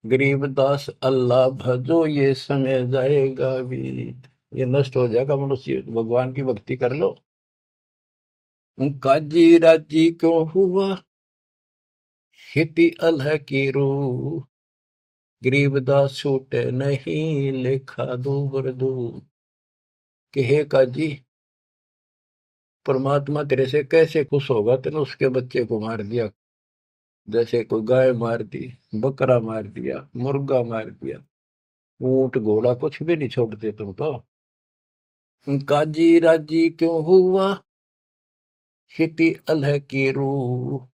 गरीबदास अल्लाह भजो ये समय जाएगा बीत। ये नष्ट हो जाएगा मनुष्य, भगवान की भक्ति कर लो। काजी राजी क्यों हुआ, खेती अलह की रूह, गरीबदास छूटे नहीं लेखा दूर दूर। कि हे काजी, परमात्मा तेरे से कैसे खुश होगा, तेने उसके बच्चे को मार दिया। जैसे कोई गाय मार दी, बकरा मार दिया, मुर्गा मार दिया, ऊंट घोड़ा कुछ भी नहीं छोड़ते तुम तो। काजी राजी क्यों हुआ, खेती अलह की रूह,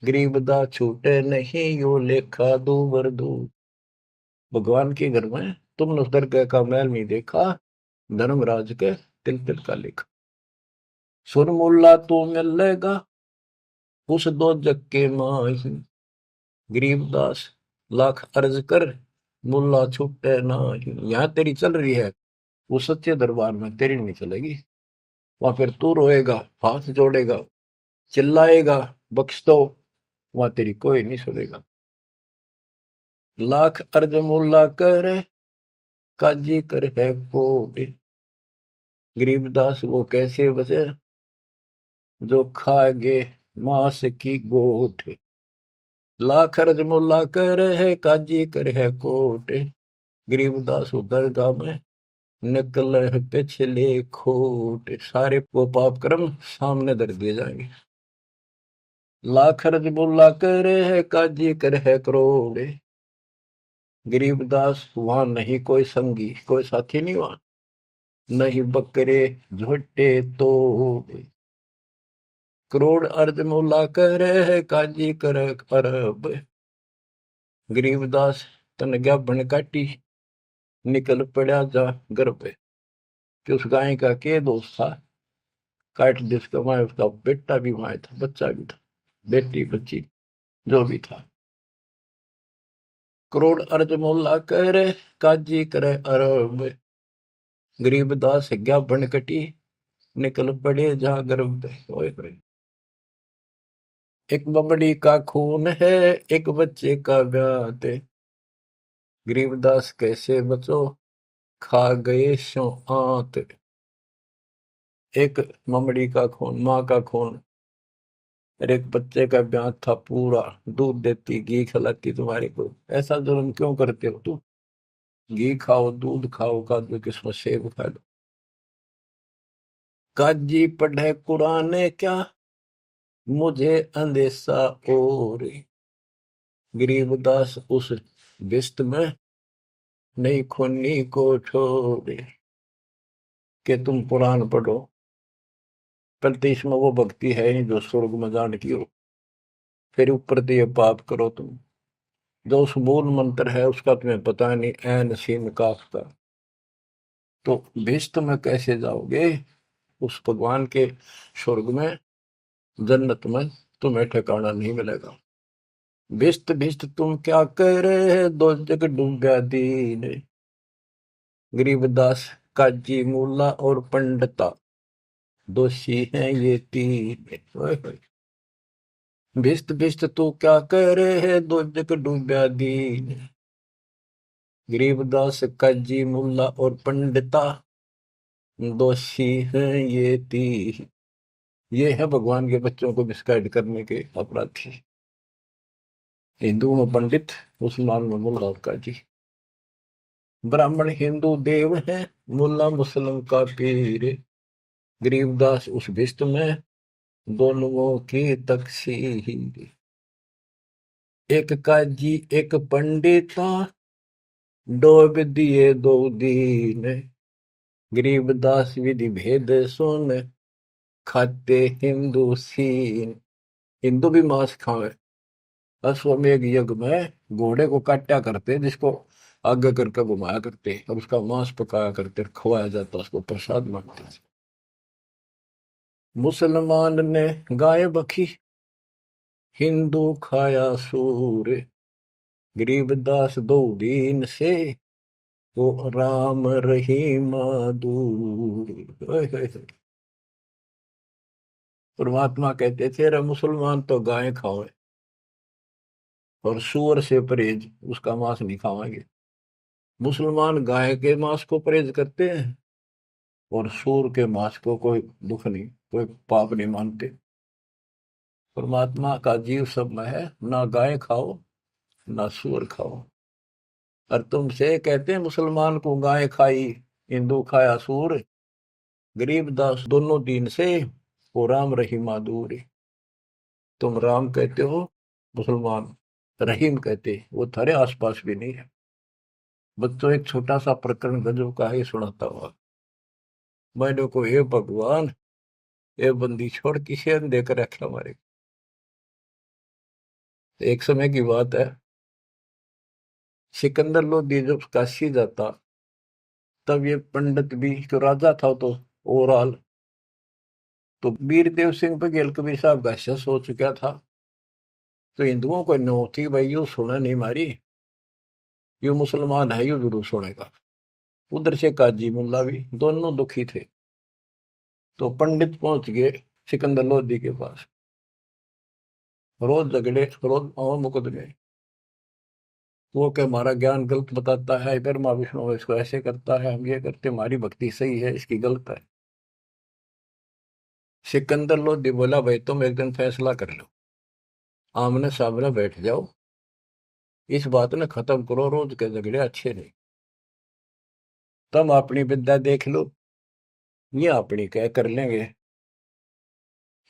गरीबदा छूटे नहीं यो लेखा दूर दूर। भगवान के घर में तुमने उस दरगाह का महल नहीं देखा, धर्मराज के तिल तिल का लेखा। सुन मुल्ला तू मिलेगा उस दो जग के माही, गरीबदास लाख अर्ज कर मुल्ला छूटे नाही। यहाँ तेरी चल रही है, वो सच्चे दरबार में तेरी नहीं चलेगी। वहां फिर तू रोएगा, हाथ जोड़ेगा, चिल्लाएगा, बख्श दो, वहां तेरी कोई नहीं सुनेगा। लाख अर्ज मुल्ला करे, काजी कर है को। गरीबदास वो कैसे बचे जो खागे मांस की गोट। लाख अर्ज मुल्ला कर है, काजी कर है कोट। गरीबदास दरगाह में निकल है पिछले खोट। सारे वो पाप कर्म सामने धर दिए जाएंगे। लाख अर्ज मुल्ला कर है, काजी कर है करोड़। गरीबदास वहां नहीं कोई संगी, कोई साथी नहीं वहां, नहीं बकरे झोटे तो। करोड़ अर्ज मुल्ला कर है, काजी कर अरब। गरीबदास तन गया बन काटी, निकल पड़ा जा घर पे। कि उस गाय का के दोस्त था, काट जिसका माए, उसका बेटा भी माए था, बच्चा भी था, बेटी बच्ची जो भी था। करोड़ अर्ज मुल्ला करे, काजी करे अरब। गरीबदास गया बन कटी, निकल पड़े जा गर्भ पे। ओए होए। एक बमड़ी का खून है, एक बच्चे का ब्याह। गरीबदास कैसे बचो, खा गए शो आंत। एक ममड़ी का खून, माँ का खून, और एक बच्चे का ब्याह था पूरा। दूध देती, घी खिलाती तुम्हारे को, ऐसा जुल्म क्यों करते हो तुम। घी खाओ, दूध खाओ, काजू किस्मत सेब खा लो। काजी पढ़े कुरान क्या, मुझे अंदेशा और। गरीबदास उस बिस्त में नहीं खूनी को छोड़े। कि तुम कुरान पढ़ो, पर इसमें वो भक्ति है नहीं जो स्वर्ग में जाने की हो। फिर ऊपर से ये पाप करो तुम, जो उस मूल मंत्र है उसका तुम्हें पता नहीं, ऐन सीन काफ का। तो भिस्त में कैसे जाओगे, उस भगवान के स्वर्ग में, जन्नत में तुम्हें ठिकाना नहीं मिलेगा। भिस्त भिस्त तुम क्या कह रहे हैं, दो जग डूबा दीन। गरीबदास, काजी, मुल्ला और पंडिता, दोषी हैं ये तीन। ओए होए। भिस्त भिस्त तू क्या कह रहे हैं, दो जग डूबा दीन। गरीबदास, काजी, मुल्ला और पंडिता, दोषी हैं ये तीन। ये है भगवान के बच्चों को मिसगाइड करने के अपराधी। हिंदू में पंडित, मुसलमान में मुल्ला और काजी। ब्राह्मण हिंदू देव है, मुल्ला मुस्लिम का पीर। गरीबदास उस भिस्त में दोनों की तकसीर, एक काजी एक पंडिता डोब दिए दो दीन, गरीबदास विधि भेद सुन खाते हिंदू सीन। हिंदू भी मांस खावे। अश्वमेध यज्ञ में घोड़े को काटा करते, जिसको आगे करके घुमाया करते और उसका मांस पकाया करते, खवाया जाता, उसको प्रसाद मांगते। मुसलमान ने गाय बखी हिंदू खाया सूर, गरीबदास दो दीन से वो राम रहीम दूर। परमात्मा कहते थे रे मुसलमान तो गाय खाओ और सूअर से परहेज, उसका मांस नहीं खावाएंगे। मुसलमान गाय के मांस को परहेज करते हैं और सूअर के मांस को कोई दुख नहीं, कोई पाप नहीं मानते। परमात्मा का जीव सब में है, ना गाय खाओ ना सूअर खाओ। और तुमसे कहते हैं मुसलमान को गाय खाई हिंदू खाया सूर, गरीब दास दोनों दीन से वो राम रहीम दूर। तुम राम कहते हो, मुसलमान रहीम कहते, वो थारे आसपास भी नहीं है। बच्चों एक छोटा सा प्रकरण गजब का ही सुनाता हुआ। मैंने को हे भगवान, ये बंदी छोड़ किसे देकर रखे हमारे। एक समय की बात है, सिकंदर लोधी जब काशी जाता तब ये पंडित भी जो राजा था तो ओवरऑल, तो वीरदेव सिंह बघेल कबीर साहब का शस हो चुका था। तो हिंदुओं को नो थी भाई यू सुना नहीं मारी, यू मुसलमान है, यू जरूर सुनेगा। उधर से काजी मुल्ला भी दोनों दुखी थे। तो पंडित पहुंच गए सिकंदर लोधी के पास। रोज झगड़े, रोज मुकदमे। वो के हमारा ज्ञान गलत बताता है, इधर माँ विष्णु इसको ऐसे करता है, हम ये करते, हमारी भक्ति सही है, इसकी गलत है। सिकंदर लोधी बोला भाई तुम एक दिन फैसला कर लो, आमने सामने बैठ जाओ, इस बात ने खत्म करो, रोज के झगड़े अच्छे नहीं। तुम अपनी विद्या देख लो, ये अपनी क्या कर लेंगे।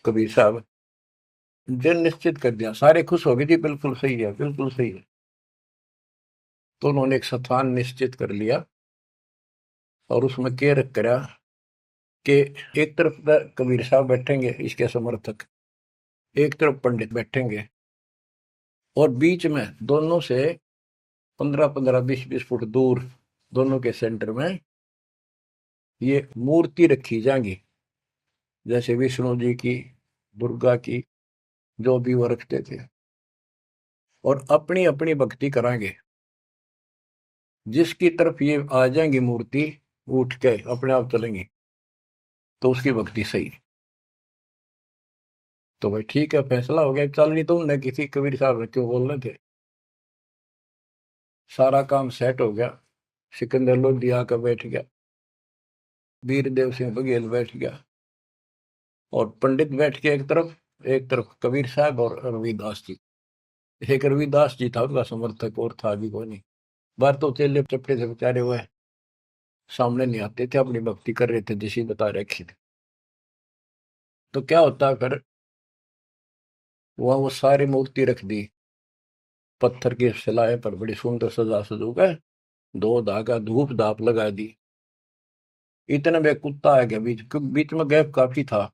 कबीर साहब जो निश्चित कर दिया, सारे खुश हो गए जी, बिल्कुल सही है, बिल्कुल सही है। तो उन्होंने एक स्थान निश्चित कर लिया और उसमें क्या रख करा कि एक तरफ कबीर साहब बैठेंगे इसके समर्थक, एक तरफ पंडित बैठेंगे, और बीच में दोनों से 15-15, 20-20 फुट दूर दोनों के सेंटर में ये मूर्ति रखी जाएंगी, जैसे विष्णु जी की, दुर्गा की, जो भी वो रखते थे, और अपनी अपनी भक्ति कराएंगे। जिसकी तरफ ये आ जाएंगी मूर्ति उठ के अपने आप चलेंगी, तो उसकी भक्ति सही। तो भाई ठीक है, फैसला हो गया। चल नहीं तो न किसी कबीर साहब ने क्यों बोल रहे थे, सारा काम सेट हो गया। सिकंदर लोधी आकर बैठ गया, वीरदेव सिंह बघेल बैठ गया, और पंडित बैठ के एक तरफ कबीर साहब और रविदास जी। एक रविदास जी था उनका समर्थक, और था भी कोई नहीं। बाहर तो चेले चपटे से बेचारे हुए सामने नहीं आते थे, अपनी भक्ति कर रहे थे जिसी बता रखी थी। तो क्या होता फिर, वहां वो सारी मूर्ति रख दी पत्थर के सिलाए पर, बड़ी सुंदर सजा सजू गए, दो धागा धूप धाप लगा दी। इतने में कुत्ता आ गया, बीच बीच में गैप काफी था,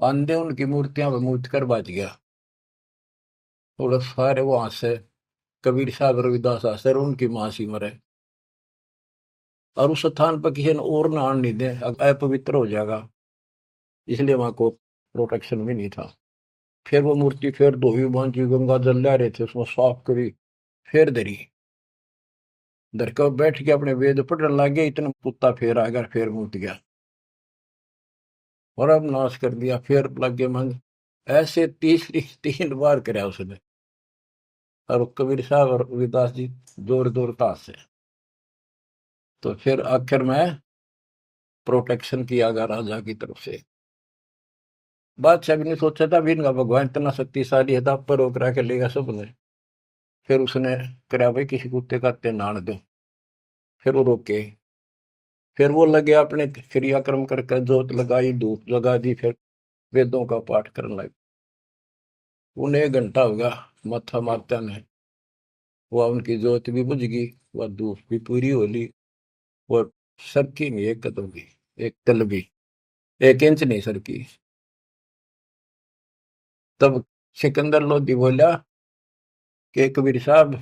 आंधे उनकी मूर्तियां पे मूर्त कर बाज गया। थोड़ा सारे वहां से कबीर साहब रविदास आसे उनकी मां सी मरे, और उस स्थान पर किसी ने और ना आने नहीं दे, अपवित्र हो जाएगा, इसलिए वहां को प्रोटेक्शन भी नहीं था। फिर वो मूर्ति फिर धोई बांधी, गंगा जल ला रहे थे, उसमें साफ करी, फिर धरी, धर कर बैठ के अपने वेद पढ़ने लग गया। इतना कुत्ता फिर आ गया, फिर मूर्त गया, और अब नाश कर दिया, फिर लग गए मन। ऐसे तीसरी 3 बार कराया उसने, और कबीर साहब और रविदास जी जोर जोर ताश से। तो फिर आखिर में प्रोटेक्शन किया गया राजा की तरफ से। बादशाह भी नहीं सोचा था भी इनका भगवान इतना शक्तिशाली है, था पर वो करा के लेगा सबने। फिर उसने करा भाई किसी कुत्ते का ते नाड़ दो, फिर वो रोके, फिर वो लगे अपने क्रियाक्रम करके जोत लगाई, धूप लगा दी, फिर वेदों का पाठ करने लगे। उन्हें 1 घंटा होगा माथा मारता ने, वह उनकी जोत भी बुझ गई, वह धूप भी पूरी हो ली, और सरकी नहीं एक कदम भी, एक तल भी, 1 इंच नहीं सरकी। तब सिकंदर लोधी बोला कि कबीर साहब,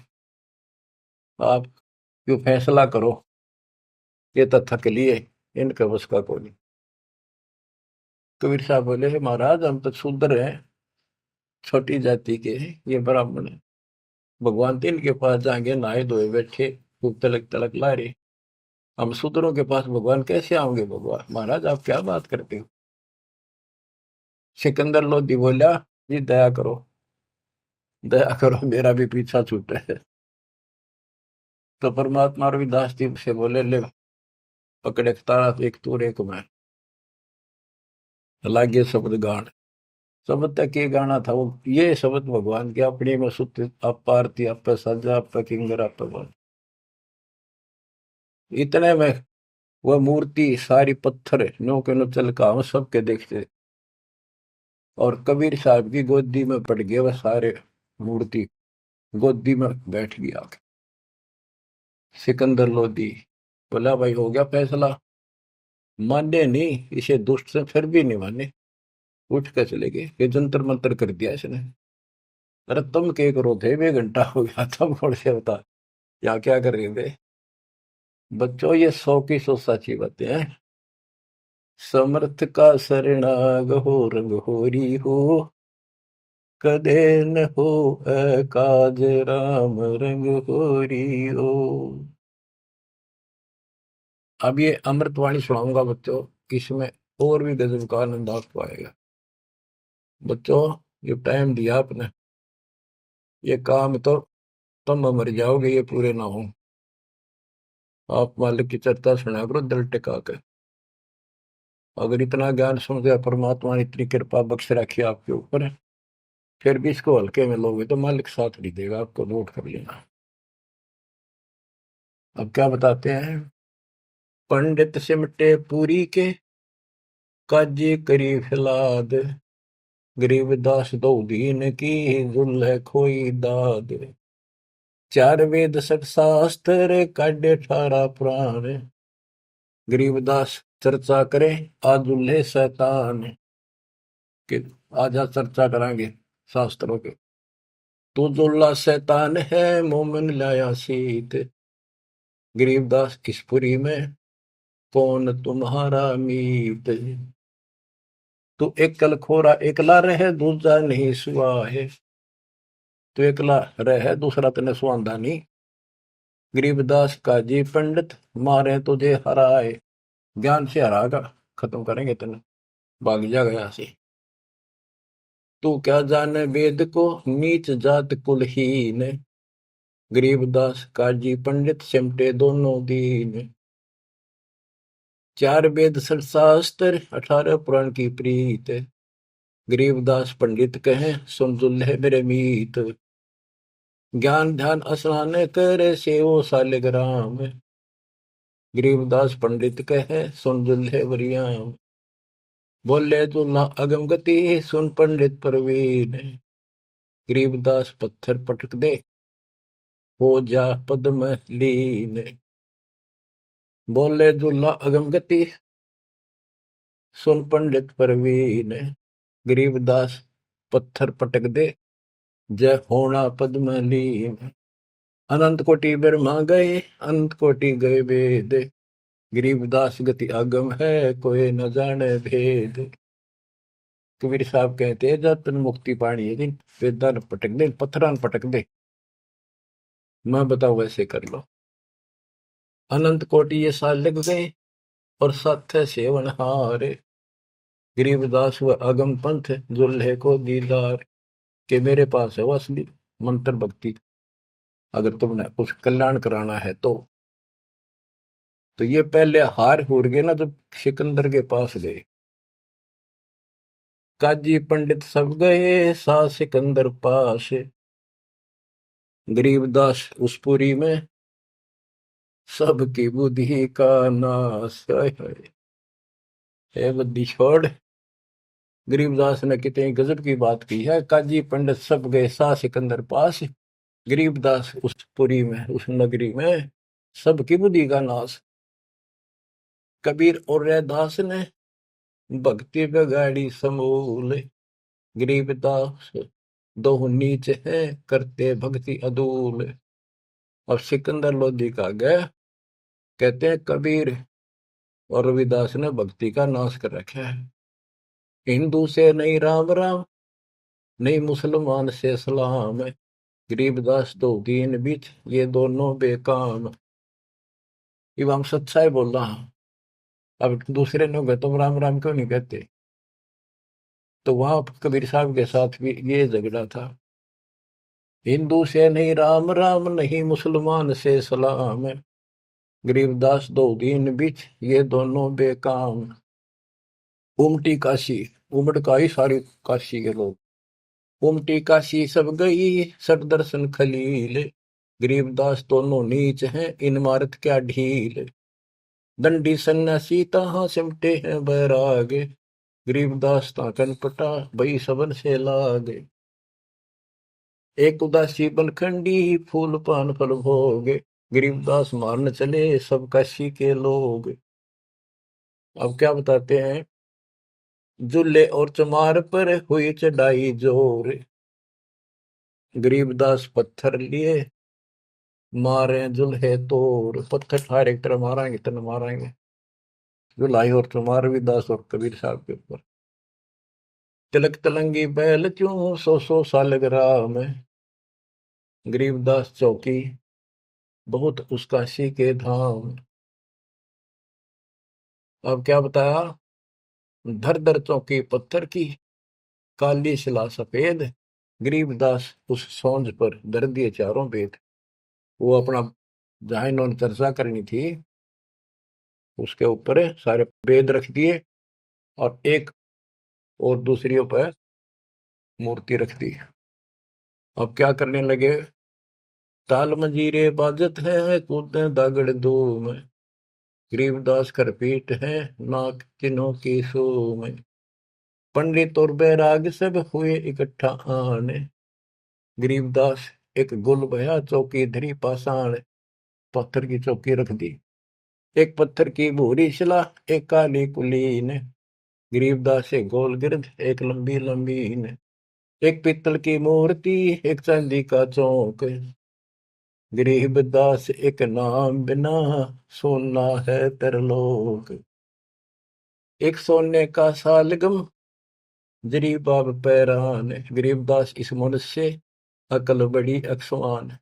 आप क्यों फैसला करो, ये तो थक लिए, इनका बस का कोई नहीं। कबीर साहब बोले, महाराज हम तो शूद्र हैं, छोटी जाति के हैं, ये ब्राह्मण है, भगवान तो इनके पास जाएंगे, नहाए धोए बैठे, खूब तलक तलक ला रहे, हम शूद्रों के पास भगवान कैसे आओगे? भगवान महाराज आप क्या बात करते हो? सिकंदर लोधी बोला, जी दया करो, दया करो, मेरा भी पीछा छूटा है। तो परमात्मा रविदास जी से बोले, ले पकड़े तारा, एक तूर एक मैं, लागे शब्द गान। शब्द तक ये गाना था वो, ये शब्द भगवान के अपनी में सुत, आप पारती, आप सजा, आप किंगर, आप बल। इतने में वह मूर्ति सारी पत्थर नो के नो चल का, हम सबके देखते, और कबीर साहब की गोदी में पड़ गए वह सारे, मूर्ति गोदी में बैठ गया। सिकंदर लोधी बोला, भाई हो गया फैसला? माने नहीं, इसे दुष्ट से फिर भी नहीं माने, उठ कर चले गए, ये जंतर मंतर कर दिया इसने। अरे तुम क्या करो थे, 1 घंटा हो गया, तुम कौन से बता, या क्या कर रहे थे? बच्चों ये 100 की 100 सच्ची बातें हैं। समर्थ का शरणाग हो, रंग होरी हो, कदे न हो काज राम, रंग होरी हो। अब ये अमृतवाणी सुनाऊंगा बच्चों, इसमें और भी गजब का आनंद आपको आएगा। बच्चों ये टाइम दिया आपने, ये काम तो तुम मर जाओगे ये पूरे ना हो। आप मालिक की चर्चा सुना करो दिल टिका के। अगर इतना ज्ञान समझे, परमात्मा ने इतनी कृपा बख्श रखी आपके ऊपर, फिर भी इसको हल्के में लोगे तो मालिक साथ नहीं देगा, आपको नोट कर लेना। अब क्या बताते हैं? पंडित सिमटे पूरी के, काजी करी फिलाद, गरीबदास दो दीन की, जुल्ह खोई दाद। 4 वेद 6 शास्त्र, काढ़े 18 पुराण, गरीबदास चर्चा करे आजुल्हे शैतान। कि आज आज चर्चा करांगे शास्त्रों के। तू जुल्ला शैतान है, मोमिन लाया सीत, गरीबदास किसपुरी में, कौन तुम्हारा मीत। तू एकल खोरा एकला रहे, दूजा नहीं सुआ है, तू एकला रहे, दूसरा तेने सुआंदा नहीं। गरीबदास काजी पंडित, मारे तुझे हराए, ज्ञान से हरागा, खत्म करेंगे तेने, भाग जा गया से। तू क्या जाने वेद को, नीच जात कुलहीन, गरीबदास काजी पंडित सिमटे दोनों दीन। 4 वेद 6 शास्त्र, 18 पुराण की प्रीत, गरीबदास पंडित कहे सुन दुल्हे मेरे मीत। ज्ञान ध्यान स्नान करे, सेवो सालिग्राम, गरीबदास पंडित कहे सुन दुल्हे वरियाम। बोले दुल्हा अगम गति, सुन पंडित प्रवीण, गरीबदास पत्थर पटक दे, हो जा पद में लीन। बोले दुल्हा अगम गति, सुन पंडित प्रवीण, गरीबदास पत्थर पटक दे, जय होना पद में लीन। अनंत कोटि ब्रह्मा गए, अनंत कोटि गए वेद, गरीबदास गति आगम है, कोई न जाने भेद। कबीर साहब कहते हैं, जब तुम मुक्ति पानी है दिन, वेदान पटक दे, पत्थरान पटक दे, मैं बताओ वैसे कर लो। अनंत कोटि ये साल लग गए, और सत्य सेवन हारे, गरीबदास व अगम पंथ, दुल्हे को दीदार। के मेरे पास है वो असली मंत्र भक्ति, अगर तुमने कुछ कल्याण कराना है तो ये पहले हार हो गए ना, जब सिकंदर के पास गए, काजी पंडित सब गए, सा सिकंदर पास, गरीबदास उस पुरी में, सबकी बुद्धि का नाश है बुद्धि छोड़। गरीबदास ने कितनी गजब की बात की है। काजी पंडित सब गए सा सिकंदर पास, गरीबदास उस पुरी में, उस नगरी में सबकी बुद्धि का नाश। कबीर और रैदास ने भक्ति बिगाड़ी समूल, गरीबदास दो नीच है करते भक्ति अदूल। और सिकंदर लोधी का गए, कहते हैं कबीर और रविदास ने भक्ति का नाश कर रखा है। हिंदू से नहीं राम राम, नहीं मुसलमान से सलाम, गरीबदास तो दीन बीच ये दोनों बेकाम। ये हम सच्चाई बोल रहा हूं। अब दूसरे लोग हैं, तुम राम राम क्यों नहीं कहते? तो वहां कबीर साहब के साथ भी ये झगड़ा था। हिंदू से नहीं राम राम, नहीं मुसलमान से सलाम, गरीबदास दो दीन बीच ये दोनों बेकाम। उमटी काशी, उमड़ का ही सारी काशी के लोग। उमटी काशी सब गई सट दर्शन खलील, गरीबदास दोनों नीच हैं इन मारत क्या ढील। दंडी सन्यासी तहाँ सिमटे हैं बैराग, गरीबदास ताकन पटा बई सबन से लागे। एक उदासी बनखंडी फूल पान फल भोग, गरीबदास मारन चले सब काशी के लोग। अब क्या बताते हैं? जुल्ले और चमार पर हुई चढ़ाई जोर, गरीबदास पत्थर लिए मारे जुल्हे तोड़। पत्थर ठारे एक तरह मारेंगे इतना मारेंगे। जुलाई और चमार भी दास और कबीर साहब के ऊपर। तिलक तलंगी बैल क्यों सौ साल ग्राम में, गरीबदास चौकी बहुत उसकाशी के धाम। अब क्या बताया? धर धर चौकी पत्थर की, काली शिला सफेद, गरीबदास उस सोंज पर धर दिए चारों वेद। वो अपना जहां इन्होंने चर्चा करनी थी उसके ऊपर सारे वेद रख दिए और एक और दूसरी पर मूर्ति रख दी। अब क्या करने लगे? ताल मंजीरे बाजत है कूदे दागड़ धूम, गरीबदास कर पीट है नाक किन्हों की सूम। पंडित और बैराग सब हुए इकट्ठा आने, गरीबदास एक गुल बया चौकी धरी पाषाण। पत्थर की चौकी रख दी, एक पत्थर की भूरी शिला एक काली कुलीन, गरीबदास से गोल गिरद एक लंबी लंबीन। एक पित्तल की मूर्ति एक चांदी का चौक, गरीबदास एक नाम बिना सोना है तरलोक। एक सोने का सालगम जरी बाब पैरान, गरीबदास इस मनुष्य अकल बड़ी अक्सवान।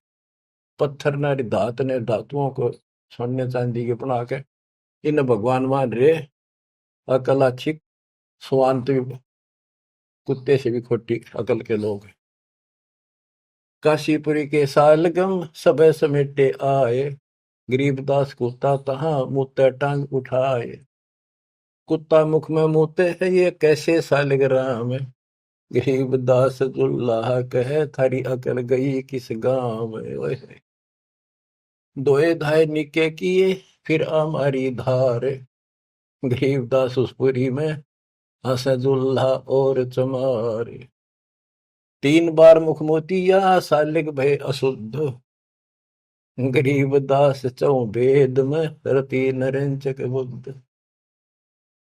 पत्थर न धात ने धातुओं को सोने चांदी के बना के इन भगवान मान रे, अकल अच्छी स्वान तो कुत्ते से भी खोटी अकल के लोग। काशीपुरी के सालगम सब समेटे आए, गरीबदास कुत्ता तहां मुँह टांग उठाए। कुत्ता मुख में मुते है ये कैसे सालग्राम, गरीबदास दुल्ला कहे थारी अकल गई किस गांव में। दोए धाय निके किए फिर हमारी धार, गरीबदास उस पुरी में हसदुल्ला और चमार। तीन बार मुख मोतिया सालिग भय अशुद्ध, गरीबदास चौ वेद में रति नरेंचक बुद्ध।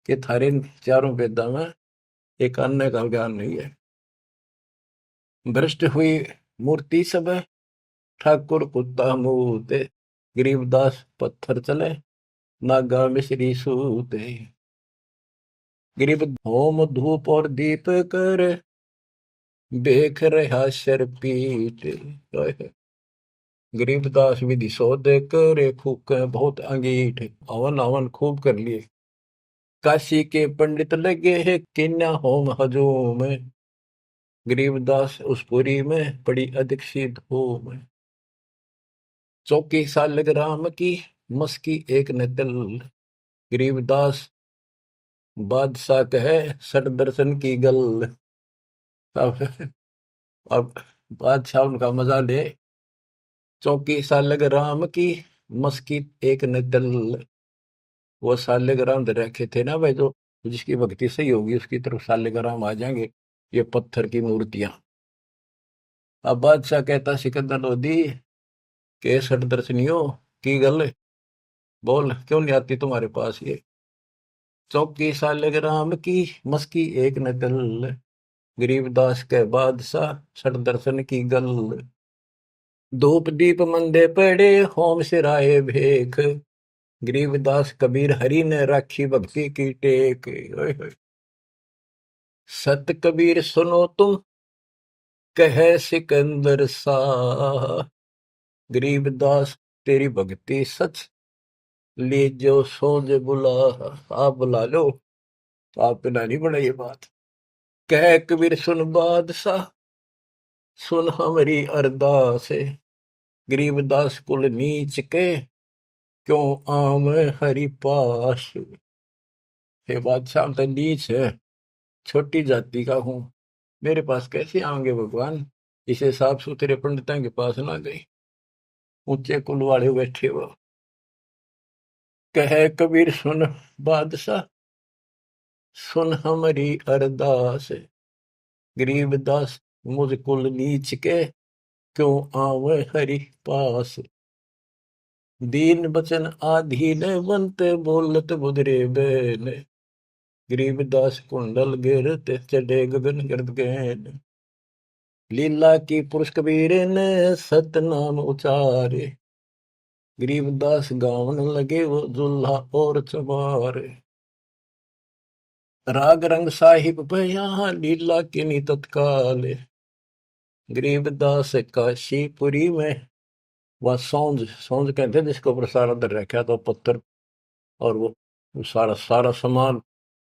के थारे चारों वेदा में एक अन्य का ज्ञान नहीं है। भ्रष्ट हुई मूर्ति सब ठाकुर कुत्ता मूते, गरीबदास पत्थर चले नागा मिश्री सूते। गरीब होम धूप और दीप कर देख रहा शरपीट, गरीबदास विधि सोध करे फूक बहुत अंगीठ। हवन हवन खूब कर लिए। काशी के पंडित लगे है किन्या होम हजूम, गरीबदास उस पुरी में पड़ी अधिक सी धूम। चौकी सालग राम की मस्की एक न तिल, गरीबदास बादशाह कहे सट दर्शन की गल। अब बादशाह उनका मजा ले। चौकी सालग राम की मस्की एक ने दल, वो सालेग्राम दे रखे थे ना भाई, जो जिसकी भक्ति सही होगी उसकी तरफ सालेग्राम आ जाएंगे, ये पत्थर की मूर्तियां। अब बादशाह कहता सिकंदर लोधी के सठ दर्शनियो की गल, बोल क्यों नहीं आती तुम्हारे पास ये चौकी सालेग्राम की, मस्की एक न दल, गरीबदास के बादशाह सठ दर्शन की गल। धूप दीप मंदे पड़े होम सिराए भेख, गरीबदास कबीर हरि ने राखी भक्ति की टेक। ओए होए। सत कबीर सुनो तुम कहे सिकंदर शाह, गरीबदास तेरी भक्ति सच लीजो सोज बुला। आप बुला लो, आप बिना नहीं बड़ा ये बात। कह कबीर सुन बादशाह, सुन हमारी अरदास, गरीबदास कुल नीच के क्यों आम हरि पास। हे बादशाह तो नीच है, छोटी जाति का हूं, मेरे पास कैसे आएंगे भगवान, इसे साफ सुथरे पंडितों के पास ना गए, ऊंचे कुल वाले बैठे वो। कह कबीर सुन बादशाह, सुन हमारी अरदास, गरीबदास मुझ कुल नीच के क्यों आवे हरि पास। दीन बचन आधीन बनते बोलत बुधरे बैन, गरीबदास कुंडल गिरत चढ़े गगन गर्द गैन। लीला की पुरुष कबीर ने सतनाम उचारे, गरीबदास गावन लगे वो दुल्हा और चमारे। राग रंग साहिब भया लीला की नी तत्काल, गरीबदास काशीपुरी में वह सौंज, सौंज कहते हैं जिसको ऊपर सारा दर रखा तो पत्थर, और वो सारा सारा सामान,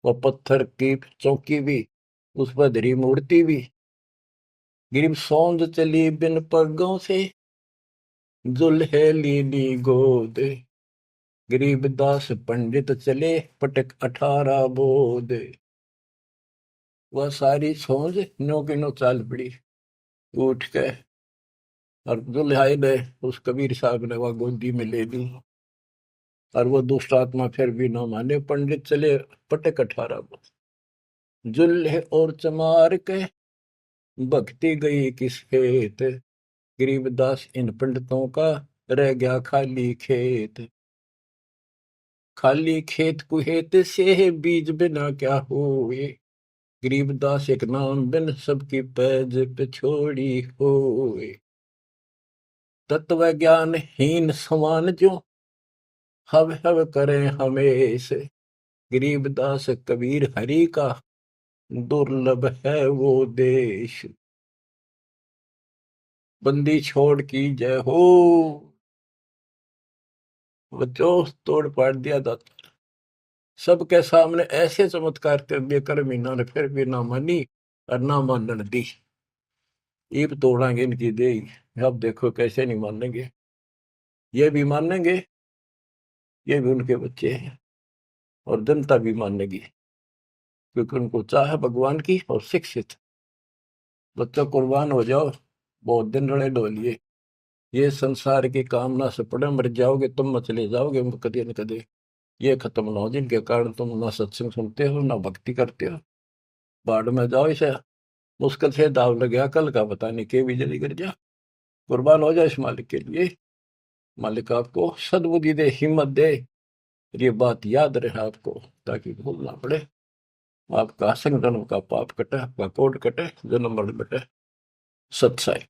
वो पत्थर की चौकी भी, उस पर धरी मूर्ति भी। गिरीब सौंद चली बिन पगों से, दुल्हे लीली गोद, गरीबदास पंडित चले पटक 18 बोध। वह सारी सौंज नो की नो चाल पड़ी, उठ के और दुल्हाई ने उस कबीर साहब ने वह गोदी में ले ली, और वो दुष्ट आत्मा फिर भी न माने, पंडित चले पटक 18 बोध। जुल्हे और चमार के भक्ति गई किस खेत, गरीबदास इन पंडितों का रह गया खाली खेत। खाली खेत कुहेत से बीज बिना क्या हुए, गरीबदास एक नाम बिन सबकी पैज पे छोड़ी हुए। तत्व ज्ञान हीन समान जो हव हव करें हमेश, गरीबदास कबीर हरि का दुर्लभ है वो देश। बंदी छोड़ की जय हो, बच्चों तोड़ पाड़ दिया दाता, सबके सामने ऐसे चमत्कार कर दिए कर्म इन्होंने, फिर भी ना मानी और ना मानन दी। ईब तोड़ांगे इनकी दे, अब देखो कैसे नहीं मानेंगे, ये भी मानेंगे, ये भी उनके बच्चे हैं, और जनता भी मानेगी, क्योंकि उनको चाह भगवान की और शिक्षित। बच्चों कुर्बान हो जाओ, बहुत दिन रड़े डोलिए, ये संसार की कामना से पड़े मर जाओगे तुम, चले जाओगे कदे न कदे, ये खत्म ना हो जिनके कारण तुम ना सत्संग सुनते हो ना भक्ति करते हो, बाढ़ में जाओ, इसे मुश्किल से दाव लग गया कल का पता नहीं के भी जल्दी कर जा। कुर्बान हो जाए इस मालिक के लिए, मालिक आपको सद्बुद्धि दे, हिम्मत दे, ये बात याद रहे आपको, ताकि भूल ना पड़े, आपका असंग जन्म का पाप कटे, आपका कोड कटे, जन्म मरण कटे। सत्साई।